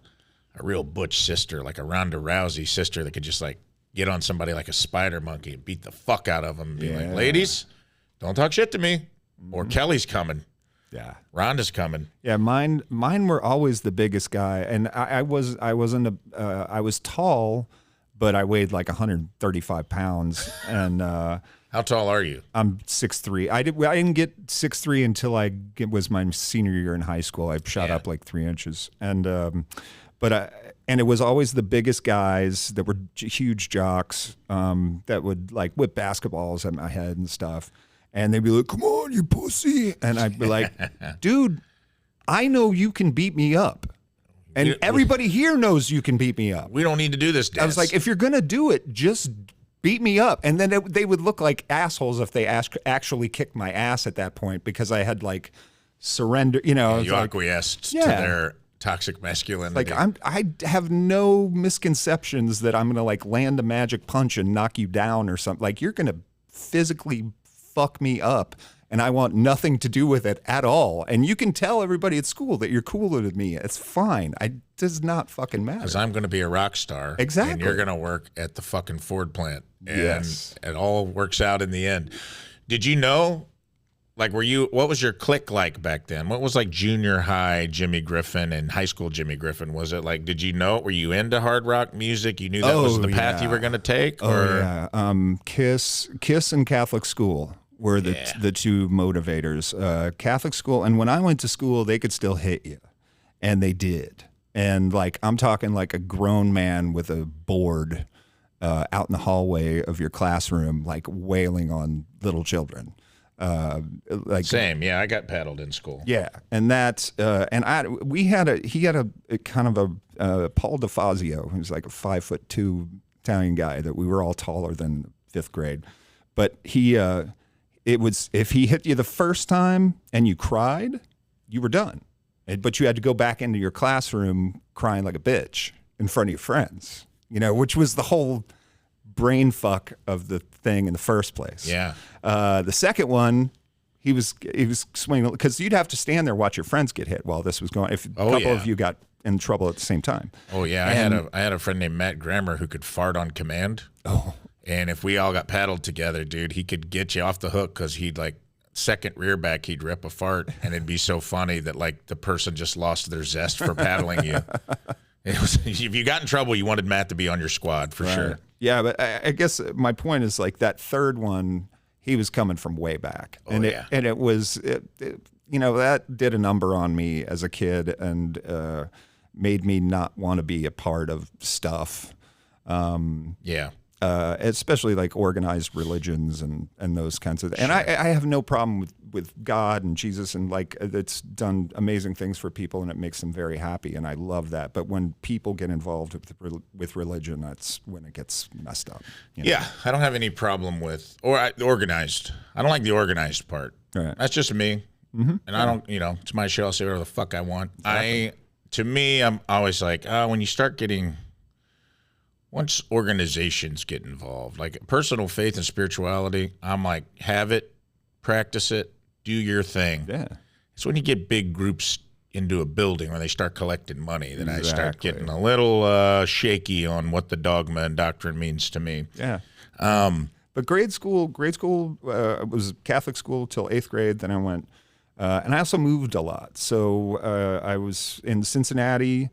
real butch sister, like a Ronda Rousey sister that could just like get on somebody like a spider monkey and beat the fuck out of them and be like, ladies, don't talk shit to me, or Kelly's coming. Yeah, Rhonda's coming. Yeah, mine were always the biggest guy, and I was tall, but I weighed like 135 pounds, and how tall are you? I'm 6'3". I didn't get 6'3" until was my senior year in high school. I shot up like 3 inches, and it was always the biggest guys that were huge jocks that would like whip basketballs at my head and stuff. And they'd be like, come on, you pussy. And I'd be like, dude, I know you can beat me up. And everybody here knows you can beat me up. We don't need to do this, Des. I was like, if you're going to do it, just beat me up. And then they would look like assholes if they actually kicked my ass at that point, because I had like surrendered, you know. You acquiesced to their toxic masculinity. Like I have no misconceptions that I'm going to like land a magic punch and knock you down or something. Like, you're going to physically fuck me up, and I want nothing to do with it at all. And you can tell everybody at school that you're cooler than me. It's fine. It does not fucking matter. Because I'm going to be a rock star. Exactly. And you're going to work at the fucking Ford plant. And yes. It all works out in the end. Did you know, like, what was your clique like back then? What was like junior high Jimmy Griffin and high school Jimmy Griffin? Was it like, did you know, were you into hard rock music? You knew that was the path you were going to take? Kiss and Catholic school were the two motivators. Catholic school, and when I went to school, they could still hit you, and they did. And like, I'm talking like a grown man with a board out in the hallway of your classroom, like wailing on little children. Same, yeah. I got paddled in school. Yeah, and that's he had a kind of a Paul DeFazio, who's like a 5'2" Italian guy that we were all taller than 5th grade, but it was, if he hit you the first time and you cried, you were done. But you had to go back into your classroom crying like a bitch in front of your friends, you know, which was the whole brain fuck of the thing in the first place. Yeah. The second one, he was swinging, because you'd have to stand there and watch your friends get hit while this was going. If a couple of you got in trouble at the same time. Oh yeah, I had a friend named Matt Grammer who could fart on command. Oh. And if we all got paddled together, dude, he could get you off the hook, because he'd like second rear back, he'd rip a fart, and it'd be so funny that like the person just lost their zest for paddling you. It was, if you got in trouble, you wanted Matt to be on your squad for sure. Yeah, but I guess my point is, like, that third one, he was coming from way back, and it was you know, that did a number on me as a kid, and made me not want to be a part of stuff. Especially like organized religions and those kinds of things. And I have no problem with God and Jesus, and like, it's done amazing things for people, and it makes them very happy, and I love that. But when people get involved with religion, that's when it gets messed up. You know? Yeah, I don't have any problem with organized. I don't like the organized part. Right. That's just me. Mm-hmm. And I don't, you know, it's my show. I'll say whatever the fuck I want. Exactly. To me, I'm always like, when you start getting, once organizations get involved, like personal faith and spirituality, I'm like, have it, practice it, do your thing. Yeah. It's when you get big groups into a building when they start collecting money that I start Exactly. getting a little shaky on what the dogma and doctrine means to me. Yeah. But grade school was Catholic school till 8th grade. Then I went, and I also moved a lot. So I was in Cincinnati,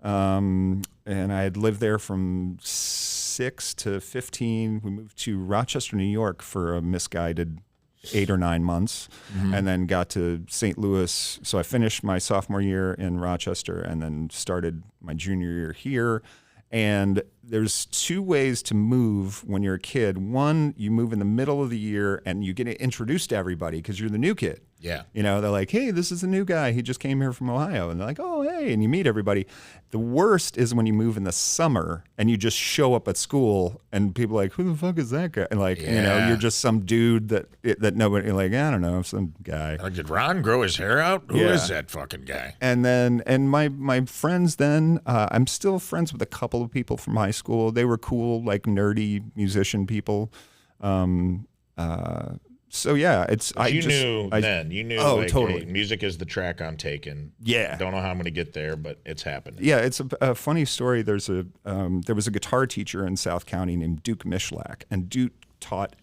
and I had lived there from 6 to 15. We moved to Rochester, New York for a misguided 8 or 9 months, and then got to St. Louis. So I finished my sophomore year in Rochester and then started my junior year here. And there's 2 ways to move when you're a kid. One, you move in the middle of the year and you get introduced to everybody because you're the new kid. Yeah. You know, they're like, hey, this is the new guy. He just came here from Ohio. And they're like, oh, hey. And you meet everybody. The worst is when you move in the summer and you just show up at school and people are like, who the fuck is that guy? And like, you know, you're just some dude that nobody, like, I don't know, some guy. Like, did Ron grow his hair out? Who is that fucking guy? And then, my friends then, I'm still friends with a couple of people from high school. They were cool, like nerdy musician people. So yeah, You knew Oh, like, totally. hey, music is the track I'm taking. Yeah. Don't know how I'm going to get there, but it's happening. Yeah, it's a funny story. There was a guitar teacher in South County named Duke Mishlak, and Duke taught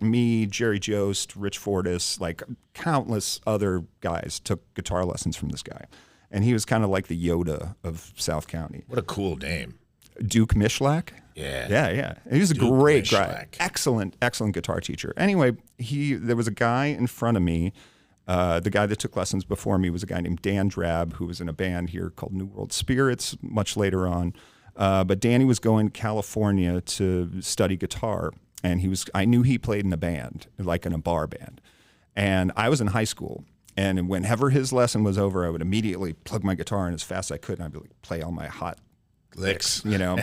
me, Jerry Jost, Rich Fortis, like countless other guys took guitar lessons from this guy. And he was kind of like the Yoda of South County. What a cool name. Duke Mishlak? Yeah. Yeah. He was a Duke great Mishlak. guy. Excellent guitar teacher. Anyway, there was a guy in front of me. The guy that took lessons before me was a guy named Dan Drab, who was in a band here called New World Spirits much later on. But Danny was going to California to study guitar, and I knew he played in a band, like in a bar band. And I was in high school. And whenever his lesson was over, I would immediately plug my guitar in as fast as I could, and I'd be like, play all my hot Licks. you know.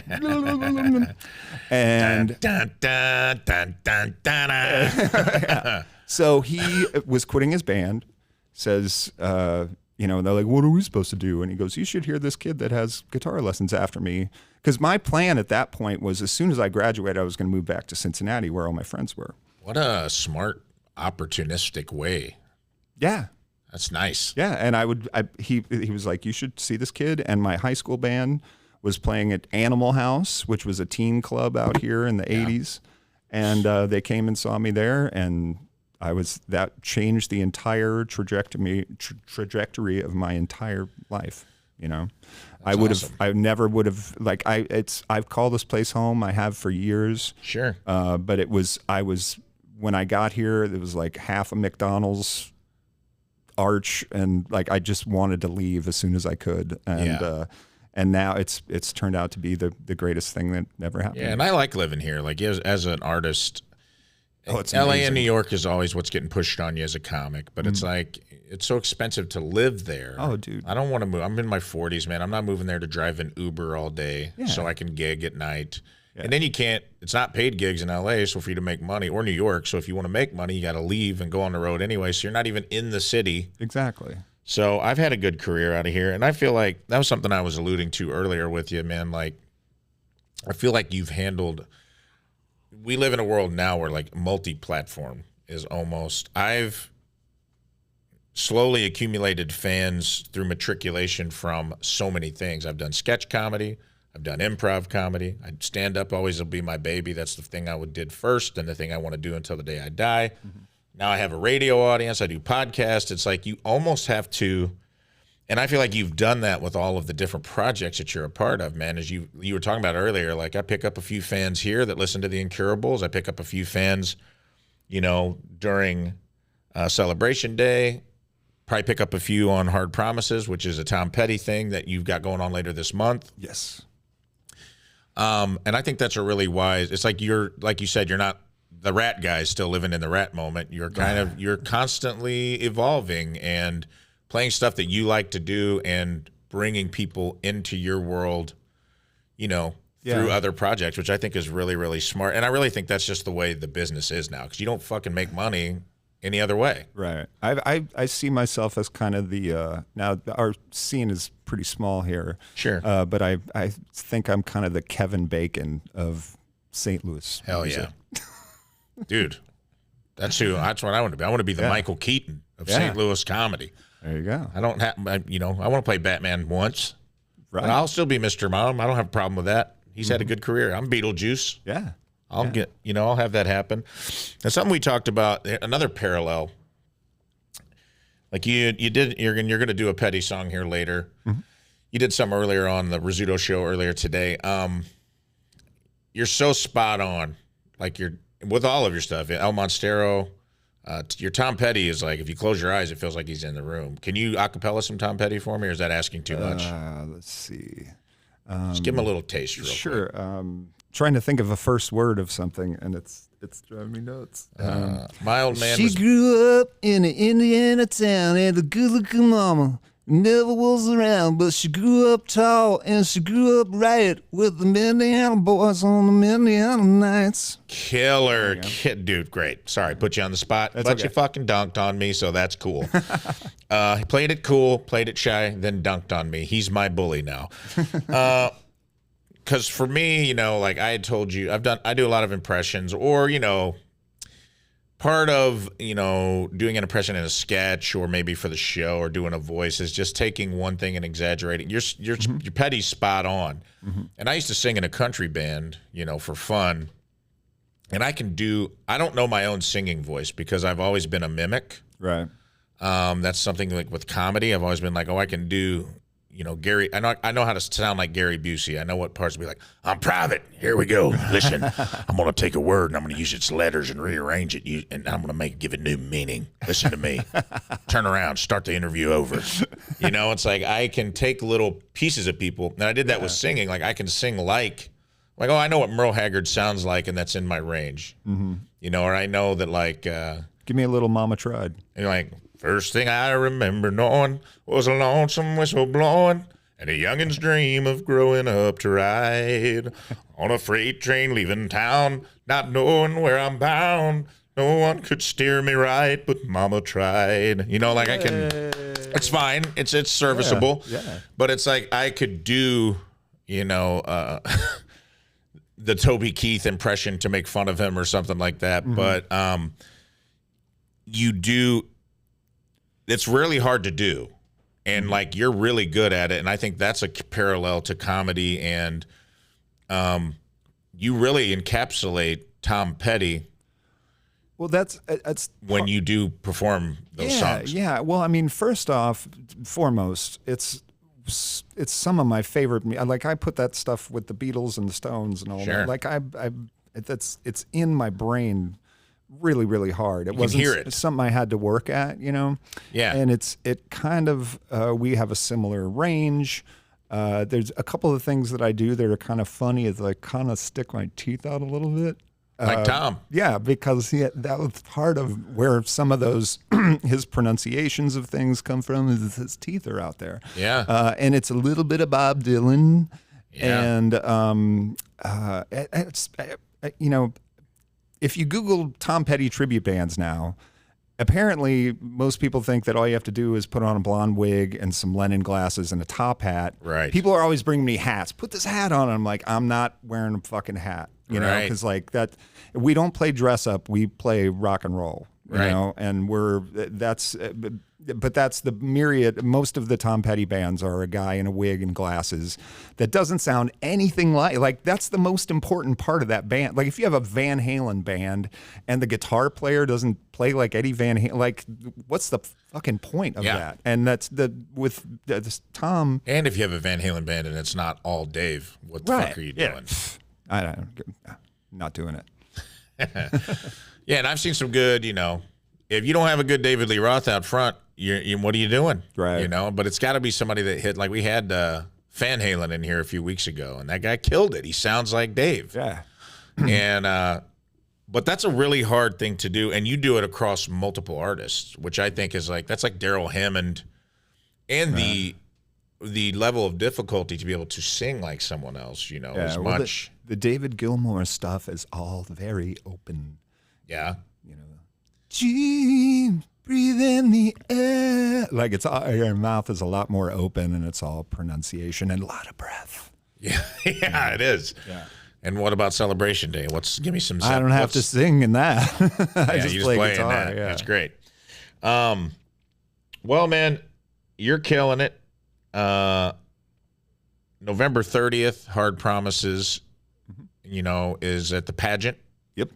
And Dun, dun, dun, dun, dun, dun. so he was quitting his band, says, you know, and they're like, what are we supposed to do? And he goes, you should hear this kid that has guitar lessons after me. Because my plan at that point was as soon as I graduated, I was going to move back to Cincinnati where all my friends were. What a smart, opportunistic way. Yeah. That's nice. Yeah. And he was like, you should see this kid. And my high school band was playing at Animal House, which was a teen club out here in the 80s. And they came and saw me there. And that changed the entire trajectory of my entire life. You know, I never would have, like, I've called this place home. I have for years. Sure. But when I got here, it was like half a McDonald's arch, and like I just wanted to leave as soon as I could. And now it's turned out to be the greatest thing that ever happened. Yeah, and I like living here. Like as an artist, it's LA amazing. and New York is always what's getting pushed on you as a comic, but it's like it's so expensive to live there. Oh, dude. I don't want to move. I'm in my 40s, man. I'm not moving there to drive an Uber all day so I can gig at night. Yeah. And then you can't, it's not paid gigs in LA, so for you to make money, or New York, so if you want to make money, you got to leave and go on the road anyway, so you're not even in the city. Exactly. So I've had a good career out of here, and I feel like that was something I was alluding to earlier with you, man. Like, I feel like you've handled, we live in a world now where like multi-platform is almost, I've slowly accumulated fans through matriculation from so many things. I've done sketch comedy, I've done improv comedy. Stand-up always will be my baby. That's the thing I did first and the thing I want to do until the day I die. Mm-hmm. Now I have a radio audience. I do podcasts. It's like you almost have to, and I feel like you've done that with all of the different projects that you're a part of, man. As you were talking about earlier, like I pick up a few fans here that listen to the Incurables. I pick up a few fans, you know, during Celebration Day. Probably pick up a few on Hard Promises, which is a Tom Petty thing that you've got going on later this month. Yes. And I think that's a really wise, it's like like you said, you're not the rat guy still living in the rat moment. You're you're constantly evolving and playing stuff that you like to do and bringing people into your world, you know, through other projects, which I think is really, really smart. And I really think that's just the way the business is now, because you don't fucking make money any other way. Right. I see myself as kind of the now our scene is pretty small here. Sure. But I think I'm kind of the Kevin Bacon of St. Louis. Hell yeah. Dude. That's what I want to be. I want to be the Michael Keaton of St. Louis comedy. There you go. I don't have, I want to play Batman once. Right. But I'll still be Mr. Mom. I don't have a problem with that. He's had a good career. I'm Beetlejuice. Yeah. I'll have that happen. And something we talked about, another parallel. Like you're going to do a Petty song here later. Mm-hmm. You did some earlier on the Rizzuto show earlier today. You're so spot on. Like you're with all of your stuff. El Monstero, your Tom Petty is like, if you close your eyes, it feels like he's in the room. Can you acapella some Tom Petty for me, or is that asking too much? Let's see. Just give him a little taste real quick. Sure. Trying to think of a first word of something, and it's driving me nuts. My old man She grew up in an Indiana town, and a good-looking mama never was around, but she grew up tall, and she grew up right with the Indiana boys on the Indiana nights. Killer kid, dude, great. Sorry, put you on the spot, but you fucking dunked on me, so that's cool. He played it cool, played it shy, then dunked on me. He's my bully now. Because for me, like I had told you, I do a lot of impressions, or part of doing an impression in a sketch, or maybe for the show, or doing a voice, is just taking one thing and exaggerating. Your Petty's spot on. Mm-hmm. And I used to sing in a country band, for fun. And I don't know my own singing voice because I've always been a mimic. Right. That's something like with comedy. I've always been like, I can do. Gary, I know how to sound like Gary Busey. I know what parts to be like, I'm private. Here we go. Listen, I'm going to take a word and I'm going to use its letters and rearrange it, and I'm going to give it new meaning. Listen to me. Turn around. Start the interview over. It's like I can take little pieces of people. And I did that with singing. Like I can sing like, I know what Merle Haggard sounds like, and that's in my range. Mm-hmm. Or I know that like. Give me a little Mama Tried. And like, first thing I remember knowing was a lonesome whistle blowing and a youngin's dream of growing up to ride on a freight train leaving town, not knowing where I'm bound. No one could steer me right, but Mama tried. I can. It's fine. It's serviceable. Yeah. But it's like I could do, the Toby Keith impression to make fun of him or something like that. Mm-hmm. But you do. It's really hard to do, and like you're really good at it, and I think that's a parallel to comedy, and you really encapsulate Tom Petty. Well, that's when you do perform those songs. Yeah. Well, I mean, foremost, it's some of my favorite. Like I put that stuff with the Beatles and the Stones and all that. Like it's in my brain. Really, really hard. It wasn't hear it. Something I had to work at, Yeah. And it kind of, we have a similar range. There's a couple of things that I do that are kind of funny is I kind of stick my teeth out a little bit. Like Tom. Yeah, because that was part of where some of those, his pronunciations of things come from, is his teeth are out there. Yeah. And it's a little bit of Bob Dylan. Yeah. And, it's, if you Google Tom Petty tribute bands now, apparently most people think that all you have to do is put on a blonde wig and some Lennon glasses and a top hat. Right. People are always bringing me hats. Put this hat on. And I'm like, I'm not wearing a fucking hat. Right. Because like that, we don't play dress up. We play rock and roll. Right. And but that's the myriad. Most of the Tom Petty bands are a guy in a wig and glasses that doesn't sound anything like that's the most important part of that band. Like if you have a Van Halen band and the guitar player doesn't play like Eddie Van Halen, like what's the fucking point of that? And that's with Tom. And if you have a Van Halen band and it's not all Dave, what the fuck are you doing? I'm not doing it. Yeah, and I've seen some good, if you don't have a good David Lee Roth out front, what are you doing? Right. But it's got to be somebody that hit, like we had Van Halen in here a few weeks ago, and that guy killed it. He sounds like Dave. Yeah. And, but that's a really hard thing to do, and you do it across multiple artists, which I think is that's like Daryl Hammond, and the level of difficulty to be able to sing like someone else, as much. The David Gilmour stuff is all very open. Yeah. Dream, breathe in the air. Like your mouth is a lot more open and it's all pronunciation and a lot of breath. Yeah, it is. Yeah. And what about Celebration Day? Give me some. I don't have to sing in that. I you just play guitar. in that. Yeah. That's great. Well, man, you're killing it. November 30th, Hard Promises, is at the pageant. Yep.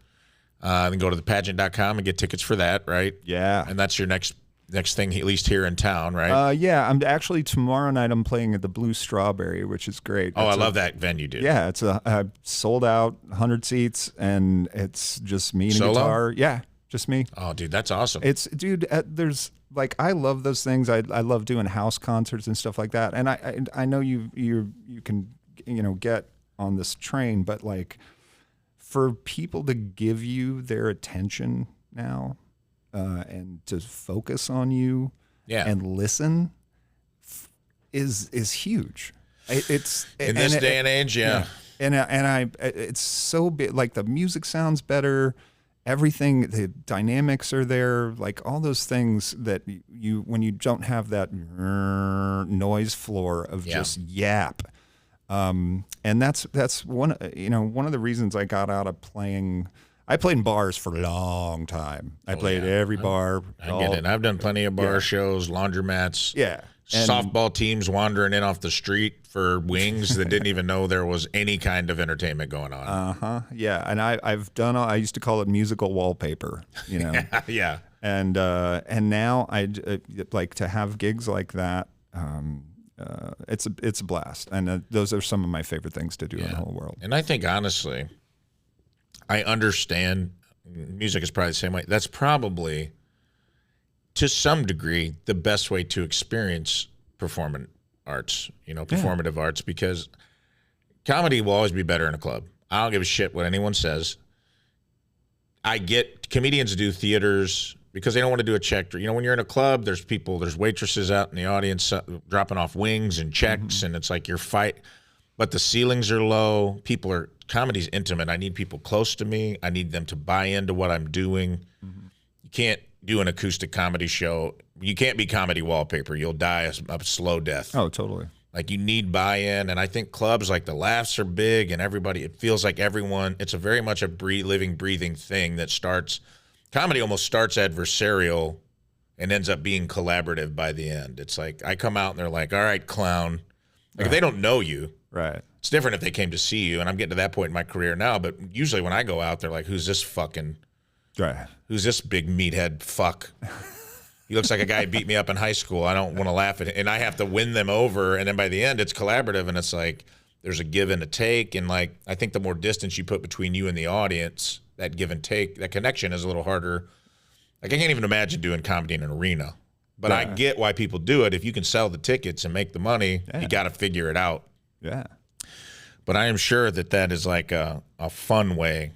Then go to thepageant.com and get tickets for that, right? Yeah. And that's your next thing, at least here in town, right? Yeah. I'm actually tomorrow night. I'm playing at the Blue Strawberry, which is great. I love that venue, dude. Yeah, it's a sold out, 100 seats, and it's just me and Solo? a guitar. Yeah, just me. Oh, dude, that's awesome. Dude, there's like I love those things. I love doing house concerts and stuff like that. And I know you can get on this train, but like for people to give you their attention now and to focus on you and listen is huge. It's in this day and age, yeah. And it's so big. Like the music sounds better. Everything, the dynamics are there, like all those things that when you don't have that noise floor of just yap. And that's one of the reasons I got out of playing. I played in bars for a long time. I played every bar. I get it. I've done plenty of bar shows, laundromats. Yeah. Softball teams wandering in off the street for wings that didn't even know there was any kind of entertainment going on. Yeah, and I've done. I used to call it musical wallpaper. Yeah. And now I like to have gigs like that. It's a blast, and those are some of my favorite things to do in the whole world. And I think honestly, I understand music is probably the same way. That's probably, to some degree, the best way to experience performing arts, performative arts, because comedy will always be better in a club. I don't give a shit what anyone says. I get comedians do theaters because they don't want to do a check. When you're in a club, there's waitresses out in the audience dropping off wings and checks, and it's like you're but the ceilings are low. Comedy's intimate. I need people close to me. I need them to buy into what I'm doing. You can't do an acoustic comedy show. You can't be comedy wallpaper. You'll die a slow death. Oh, totally. Like you need buy-in, and I think clubs, like the laughs are big, and it feels like everyone. It's a very much a living, breathing thing that starts. Comedy almost starts adversarial, and ends up being collaborative by the end. It's like I come out and they're like, "All right, clown." Like if they don't know you, right? It's different if they came to see you, and I'm getting to that point in my career now. But usually when I go out, they're like, "Who's this fucking?" Right. Who's this big meathead fuck? He looks like a guy who beat me up in high school. I don't want to laugh at it. And I have to win them over. And then by the end, it's collaborative. And it's like there's a give and a take. And like I think the more distance you put between you and the audience, that give and take, that connection is a little harder. Like I can't even imagine doing comedy in an arena. But I get why people do it. If you can sell the tickets and make the money, you got to figure it out. Yeah. But I am sure that is like a fun way,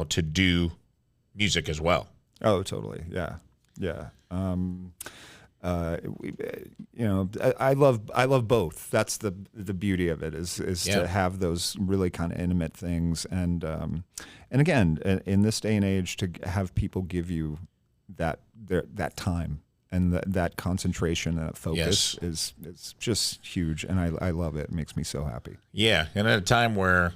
to do music as well. Oh, totally. Yeah. Yeah. I love both. That's the beauty of it is to have those really kind of intimate things. And again, in this day and age, to have people give you that time and that concentration and that focus is just huge. And I love it. It makes me so happy. Yeah. And at a time where,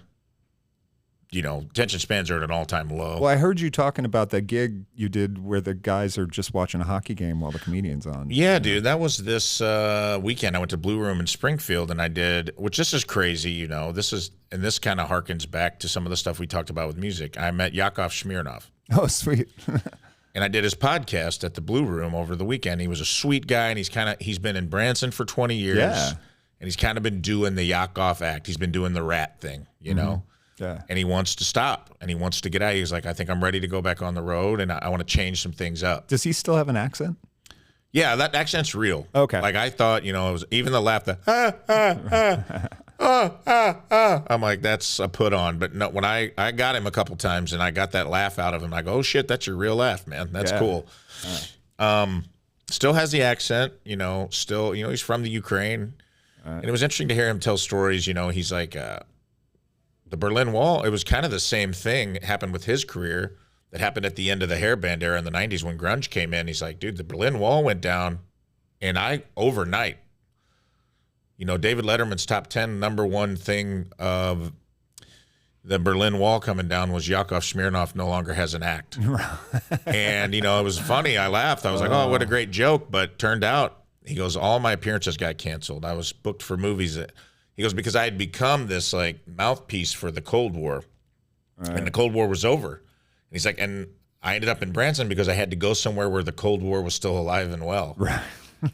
attention spans are at an all-time low. Well, I heard you talking about that gig you did where the guys are just watching a hockey game while the comedian's on. Yeah, dude. That was this weekend. I went to Blue Room in Springfield, and I did, which this is crazy, this kind of harkens back to some of the stuff we talked about with music. I met Yakov Smirnoff. Oh, sweet. And I did his podcast at the Blue Room over the weekend. He was a sweet guy, and he's been in Branson for 20 years. Yeah. And he's kind of been doing the Yakov act. He's been doing the rat thing, know? Yeah. And he wants to stop, and he wants to get out. He's like, I think I'm ready to go back on the road, and I want to change some things up. Does he still have an accent? Yeah, that accent's real. Okay. Like I thought, it was even the laugh, I'm like, that's a put on. But no, when I got him a couple times and I got that laugh out of him, I go, oh shit, that's your real laugh, man. That's cool. Still has the accent, still, he's from the Ukraine. And it was interesting to hear him tell stories, he's like, the Berlin Wall, it was kind of the same thing that happened with his career that happened at the end of the hairband era in the 90s when grunge came in. He's like, dude, the Berlin Wall went down, and overnight, David Letterman's top 10 number one thing of the Berlin Wall coming down was Yakov Smirnoff no longer has an act. And, it was funny. I laughed. I was like, oh, what a great joke. But turned out, he goes, all my appearances got canceled. I was booked for movies. He goes, because I had become this, like, mouthpiece for the Cold War. Right. And the Cold War was over. And he's like, and I ended up in Branson because I had to go somewhere where the Cold War was still alive and well. Right.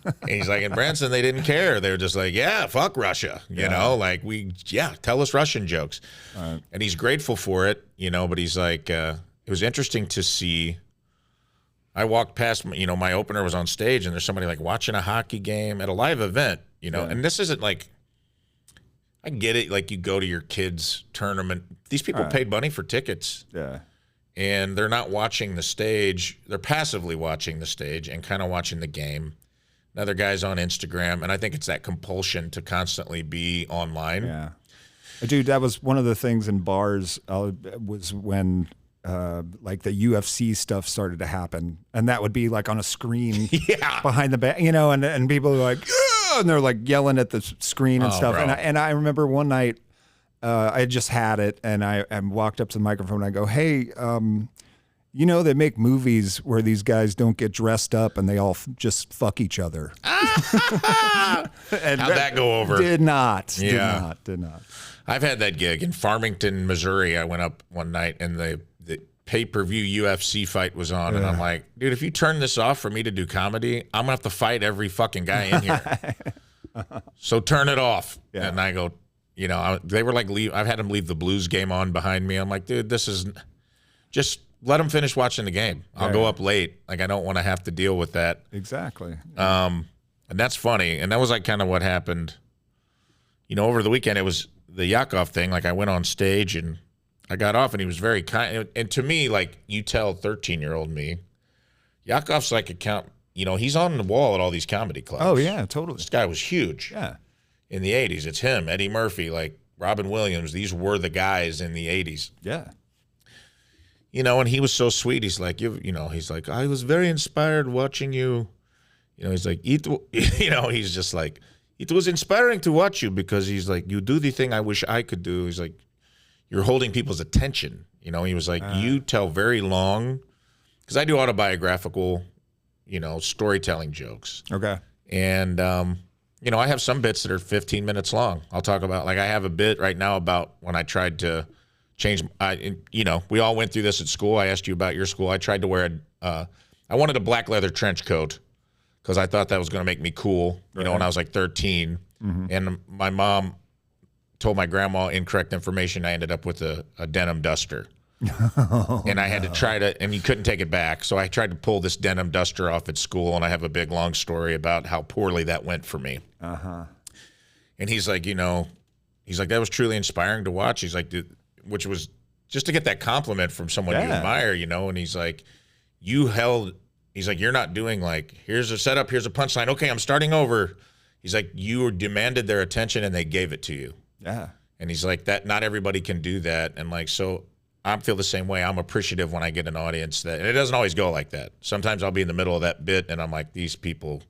And he's like, in Branson, they didn't care. They were just like, yeah, fuck Russia. Like tell us Russian jokes. Right. And he's grateful for it, but he's like, it was interesting to see. I walked past, my opener was on stage and there's somebody like watching a hockey game at a live event, and this isn't like, I get it. Like you go to your kid's tournament. These people paid money for tickets. Yeah. And they're not watching the stage. They're passively watching the stage and kind of watching the game. Another guy's on Instagram, and I think it's that compulsion to constantly be online. Yeah, dude, that was one of the things in bars was when like the UFC stuff started to happen, and that would be like on a screen behind the back, and people are like, yeah! And they're like yelling at the screen and stuff. And I remember one night I just had it, and I walked up to the microphone and I go, hey. They make movies where these guys don't get dressed up and they all just fuck each other. How'd that go over? Did not. I've had that gig in Farmington, Missouri. I went up one night and the pay-per-view UFC fight was on. And I'm like, dude, if you turn this off for me to do comedy, I'm going to have to fight every fucking guy in here. So turn it off. Yeah. And I go, they were like, I've had them leave the Blues game on behind me. I'm like, dude, this is just... Let them finish watching the game. I'll go up late. Like, I don't want to have to deal with that. Exactly. And that's funny. And that was like kind of what happened. Over the weekend, it was the Yakov thing. Like, I went on stage and I got off and he was very kind. And to me, like, you tell 13-year-old me, Yakov's like he's on the wall at all these comedy clubs. Oh, yeah, totally. This guy was huge. Yeah. In the 80s. It's him, Eddie Murphy, like Robin Williams. These were the guys in the 80s. Yeah. And he was so sweet. He's like, he's like, I was very inspired watching you. He's like, he's just like, it was inspiring to watch you because he's like, you do the thing I wish I could do. He's like, you're holding people's attention. He was like, you tell very long, because I do autobiographical, storytelling jokes. Okay. And, I have some bits that are 15 minutes long. I'll talk about, like, I have a bit right now about when I tried to change. We all went through this at school. I asked you about your school. I tried to wear I wanted a black leather trench coat because I thought that was going to make me cool, when I was like 13. Mm-hmm. And my mom told my grandma incorrect information. I ended up with a denim duster. And I had to try to, and you couldn't take it back. So I tried to pull this denim duster off at school, and I have a big, long story about how poorly that went for me. Uh-huh. And he's like, that was truly inspiring to watch. He's like, dude, which was just to get that compliment from someone you admire, and he's like, he's like, you're not doing like, here's a setup, here's a punchline. Okay, I'm starting over. He's like, you demanded their attention and they gave it to you. Yeah. And he's like, that not everybody can do that. And like, so I feel the same way. I'm appreciative when I get an audience and it doesn't always go like that. Sometimes I'll be in the middle of that bit and I'm like, these people,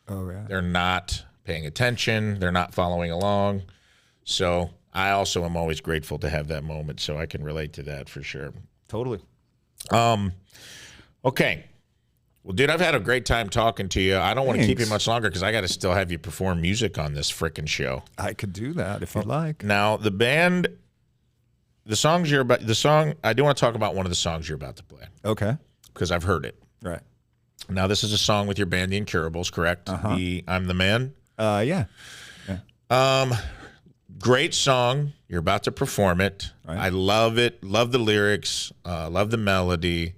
they're not paying attention. They're not following along. So I also am always grateful to have that moment, so I can relate to that for sure. Totally. Okay. Well, dude, I've had a great time talking to you. I don't want to keep you much longer because I got to still have you perform music on this frickin' show. I could do that if you'd like. Now, the band, I do want to talk about one of the songs you're about to play. Okay. Because I've heard it. Right. Now, this is a song with your band, the Incurables, correct? Uh-huh. I'm the Man? Yeah. Great song. You're about to perform it. Right. I love it. Love the lyrics. Love the melody.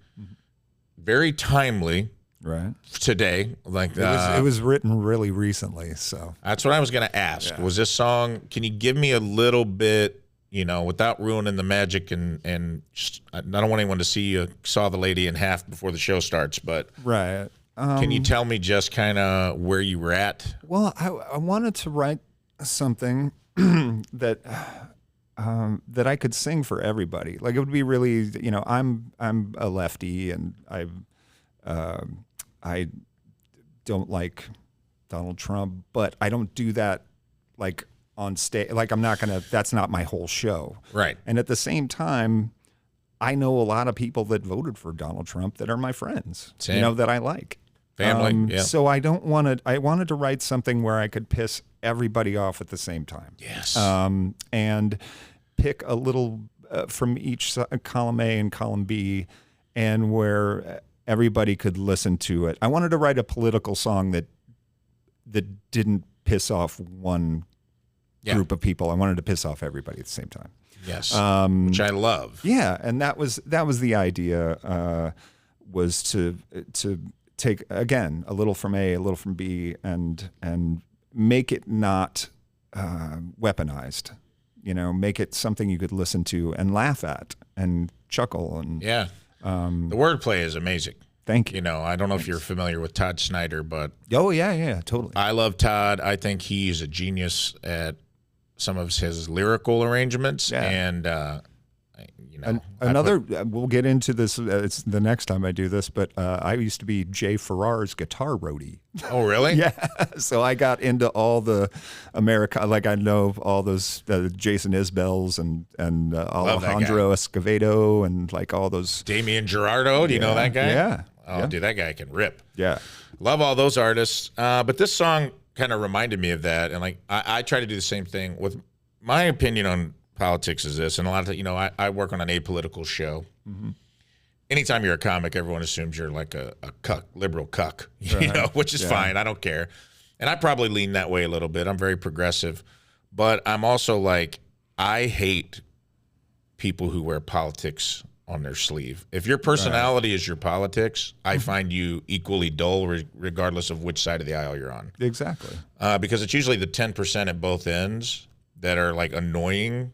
Very timely. Right. Today. Like it was written really recently, so. That's what I was going to ask. Yeah. Was this song, can you give me a little bit, without ruining the magic and just, I don't want anyone to see you saw the lady in half before the show starts, but. Right. Can you tell me just kind of where you were at? Well, I wanted to write something that I could sing for everybody. Like it would be really, I'm a lefty and I don't like Donald Trump, but I don't do that like on stage. Like I'm not gonna. That's not my whole show. Right. And at the same time, I know a lot of people that voted for Donald Trump that are my friends. Same. You know, that I like. Family. Yeah. So I don't want to. I wanted to write something where I could piss everybody off at the same time. Yes. And pick a little from each column A and column B, and where everybody could listen to it. I wanted to write a political song that didn't piss off one group of people. I wanted to piss off everybody at the same time. Yes. Which I love. Yeah, and that was the idea. Was to take again a little from A, a little from B, and make it not weaponized. You know, make it something you could listen to and laugh at and chuckle and the wordplay is amazing. Thank you. You know, I don't know if you're familiar with Todd Snyder, but yeah, totally. I love Todd. I think he's a genius at some of his lyrical arrangements, and you know, we'll get into this. It's the next time I do this, but I used to be Jay Farrar's guitar roadie. Oh, really? Yeah. So I got into all the America, like I know all those Jason Isbells and Alejandro Escovedo and like all those. Damian Gerardo. Do you know that guy? Yeah. Oh, dude, that guy can rip. Yeah. Love all those artists. But this song kind of reminded me of that. And like, I try to do the same thing with my opinion on politics is this. And a lot of, you know, I work on an apolitical show. Mm-hmm. Anytime you're a comic, everyone assumes you're like a cuck, liberal cuck, you know, which is fine. I don't care. And I probably lean that way a little bit. I'm very progressive. But I'm also like, I hate people who wear politics on their sleeve. If your personality is your politics, I find you equally dull regardless of which side of the aisle you're on. Exactly. Because it's usually the 10% at both ends that are like annoying,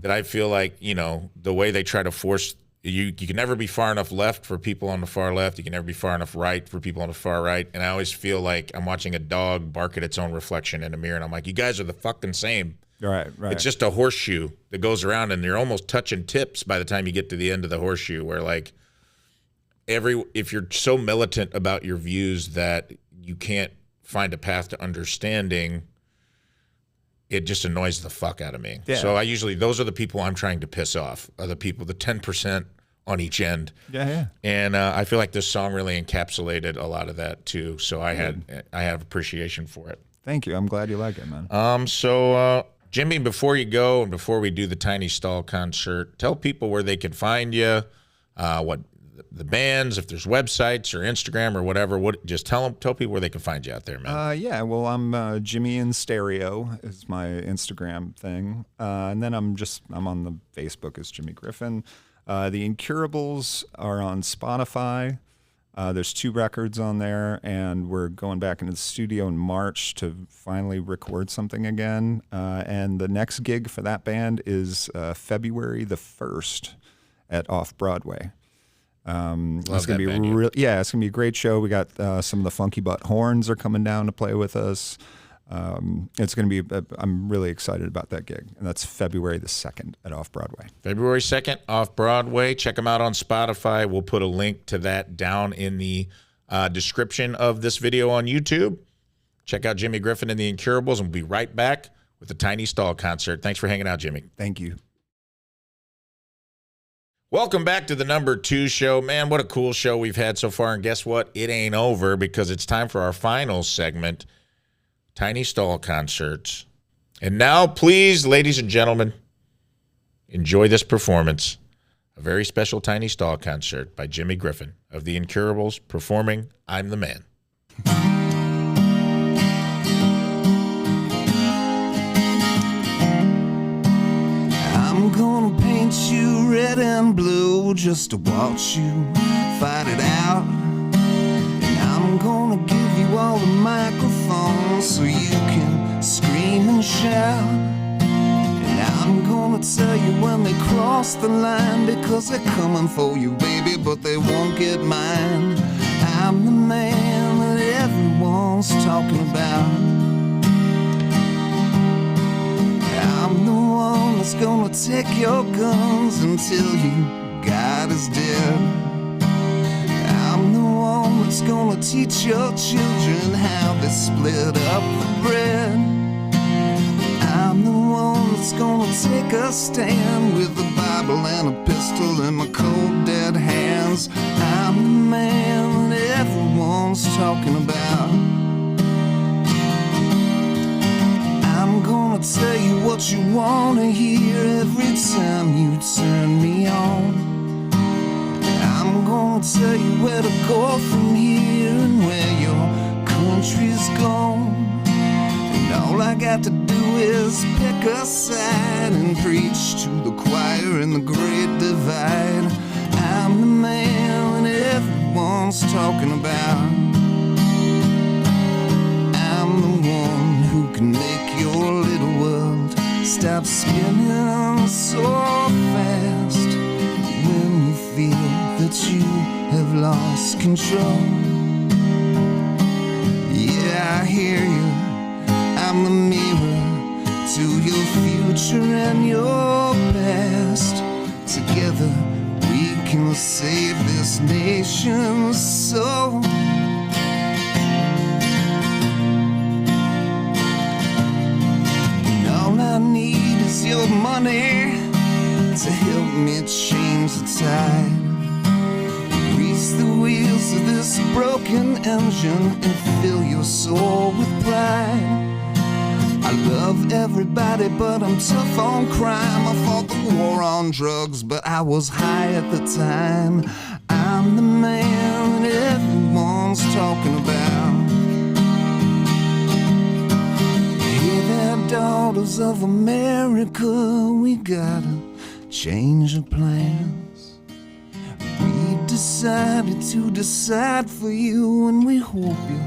that I feel like, you know, the way they try to force you can never be far enough left for people on the far left. You can never be far enough right for people on the far right. And I always feel like I'm watching a dog bark at its own reflection in a mirror. And I'm like, you guys are the fucking same. Right. It's just a horseshoe that goes around and you're almost touching tips by the time you get to the end of the horseshoe, where like if you're so militant about your views that you can't find a path to understanding, it just annoys the fuck out of me. Yeah. So those are the people I'm trying to piss off, are the people, the 10% on each end. Yeah. And I feel like this song really encapsulated a lot of that too. So I have appreciation for it. Thank you. I'm glad you like it, man. So Jimmy, before you go and before we do the Tiny Stall concert, tell people where they can find you, what the bands, if there's websites or Instagram or whatever. Just tell people where they can find you out there, man. Yeah, well, I'm Jimmy in Stereo is my Instagram thing, and then I'm on the Facebook as Jimmy Griffin. The Incurables are on Spotify. There's 2 records on there, and we're going back into the studio in March to finally record something again. And the next gig for that band is February the 1st at Off Broadway. It's gonna be it's gonna be a great show. We got some of the Funky Butt Horns are coming down to play with us. It's gonna be. I'm really excited about that gig, and that's February the 2nd at Off Broadway. February 2nd, Off Broadway. Check them out on Spotify. We'll put a link to that down in the description of this video on YouTube. Check out Jimmy Griffin and the Incurables, and we'll be right back with the Tiny Stall concert. Thanks for hanging out, Jimmy. Thank you. Welcome back to the number 2 show. Man, what a cool show we've had so far. And guess what? It ain't over, because it's time for our final segment, Tiny Stall Concerts. And now, please, ladies and gentlemen, enjoy this performance. A very special Tiny Stall Concert by Jimmy Griffin of the Incurables performing I'm the Man. I'm gonna paint you red and blue just to watch you fight it out. And I'm gonna give you all the microphones so you can scream and shout. And I'm gonna tell you when they cross the line, because they're coming for you, baby, but they won't get mine. I'm the man that everyone's talking about. I'm the one that's gonna take your guns until you God is dead. I'm the one that's gonna teach your children how they split up the bread. I'm the one that's gonna take a stand with a Bible and a pistol in my cold dead hands. I'm the man that everyone's talking about. I'm gonna tell you what you wanna hear every time you turn me on. I'm gonna tell you where to go from here and where your country's gone. And all I got to do is pick a side and preach to the choir in the great divide. I'm the man that everyone's talking about. I'm the one who can make your little world stop spinning so fast when you feel that you have lost control. Yeah, I hear you. I'm the mirror to your future and your past. Together we can save this nation's soul. And all I need is your money to help me change the tide. Grease the wheels of this broken engine and fill your soul with pride. I love everybody, but I'm tough on crime. I fought the war on drugs, but I was high at the time. I'm the man that everyone's talking about. Hey there, daughters of America, we gotta change our plans. We decided to decide for you, and we hope you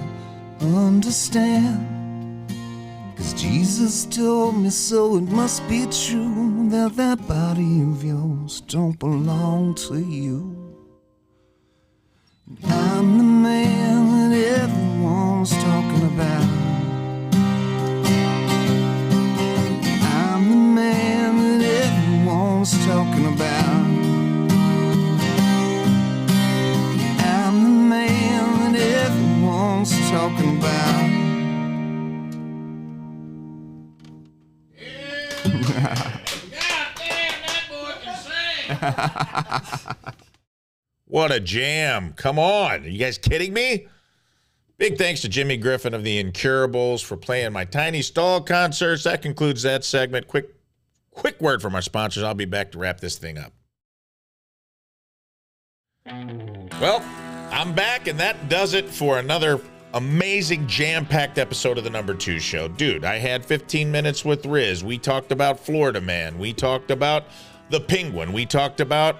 understand. 'Cause Jesus told me so, it must be true that that body of yours don't belong to you. I'm the man that everyone's talking about. I'm the man that everyone's talking about. I'm the man that everyone's talking about. What a jam. Come on. Are you guys kidding me? Big thanks to Jimmy Griffin of the Incurables for playing my Tiny Stall concerts. That concludes that segment. Quick word from our sponsors. I'll be back to wrap this thing up. Well, I'm back, and that does it for another amazing jam-packed episode of the Number 2 Show. Dude, I had 15 minutes with Rizz. We talked about Florida Man. We talked about the Penguin. We talked about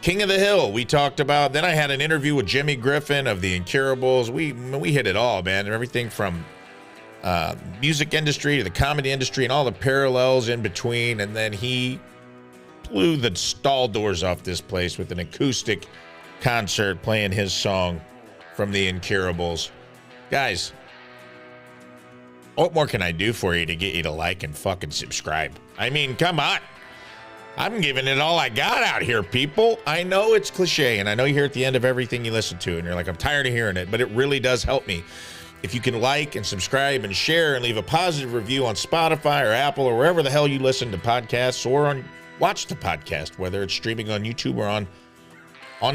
King of the Hill. We talked about, then I had an interview with Jimmy Griffin of the Incurables. We hit it all, man. Everything from music industry to the comedy industry and all the parallels in between. And then he blew the stall doors off this place with an acoustic concert playing his song from the Incurables. Guys, what more can I do for you to get you to like and fucking subscribe? I mean, come on. I'm giving it all I got out here, people. I know it's cliche, and I know you hear at the end of everything you listen to, and you're like, I'm tired of hearing it, but it really does help me. If you can like and subscribe and share and leave a positive review on Spotify or Apple or wherever the hell you listen to podcasts or watch the podcast, whether it's streaming on YouTube or on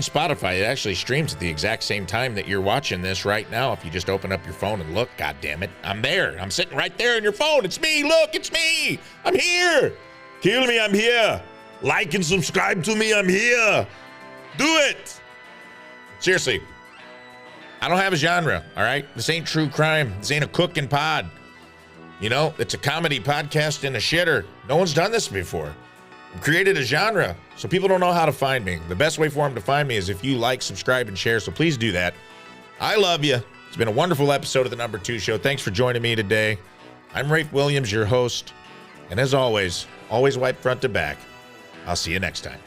Spotify. It actually streams at the exact same time that you're watching this right now. If you just open up your phone and look, God damn it, I'm there. I'm sitting right there on your phone. It's me. Look, it's me. I'm here. Kill me, I'm here. Like and subscribe to me, I'm here. Do it. Seriously, I don't have a genre, all right? This ain't true crime. This ain't a cooking pod. You know, it's a comedy podcast in a shitter. No one's done this before. I've created a genre so people don't know how to find me. The best way for them to find me is if you like, subscribe, and share, so please do that. I love you. It's been a wonderful episode of the Number 2 Show. Thanks for joining me today. I'm Rafe Williams, your host, and as always wipe front to back. I'll see you next time.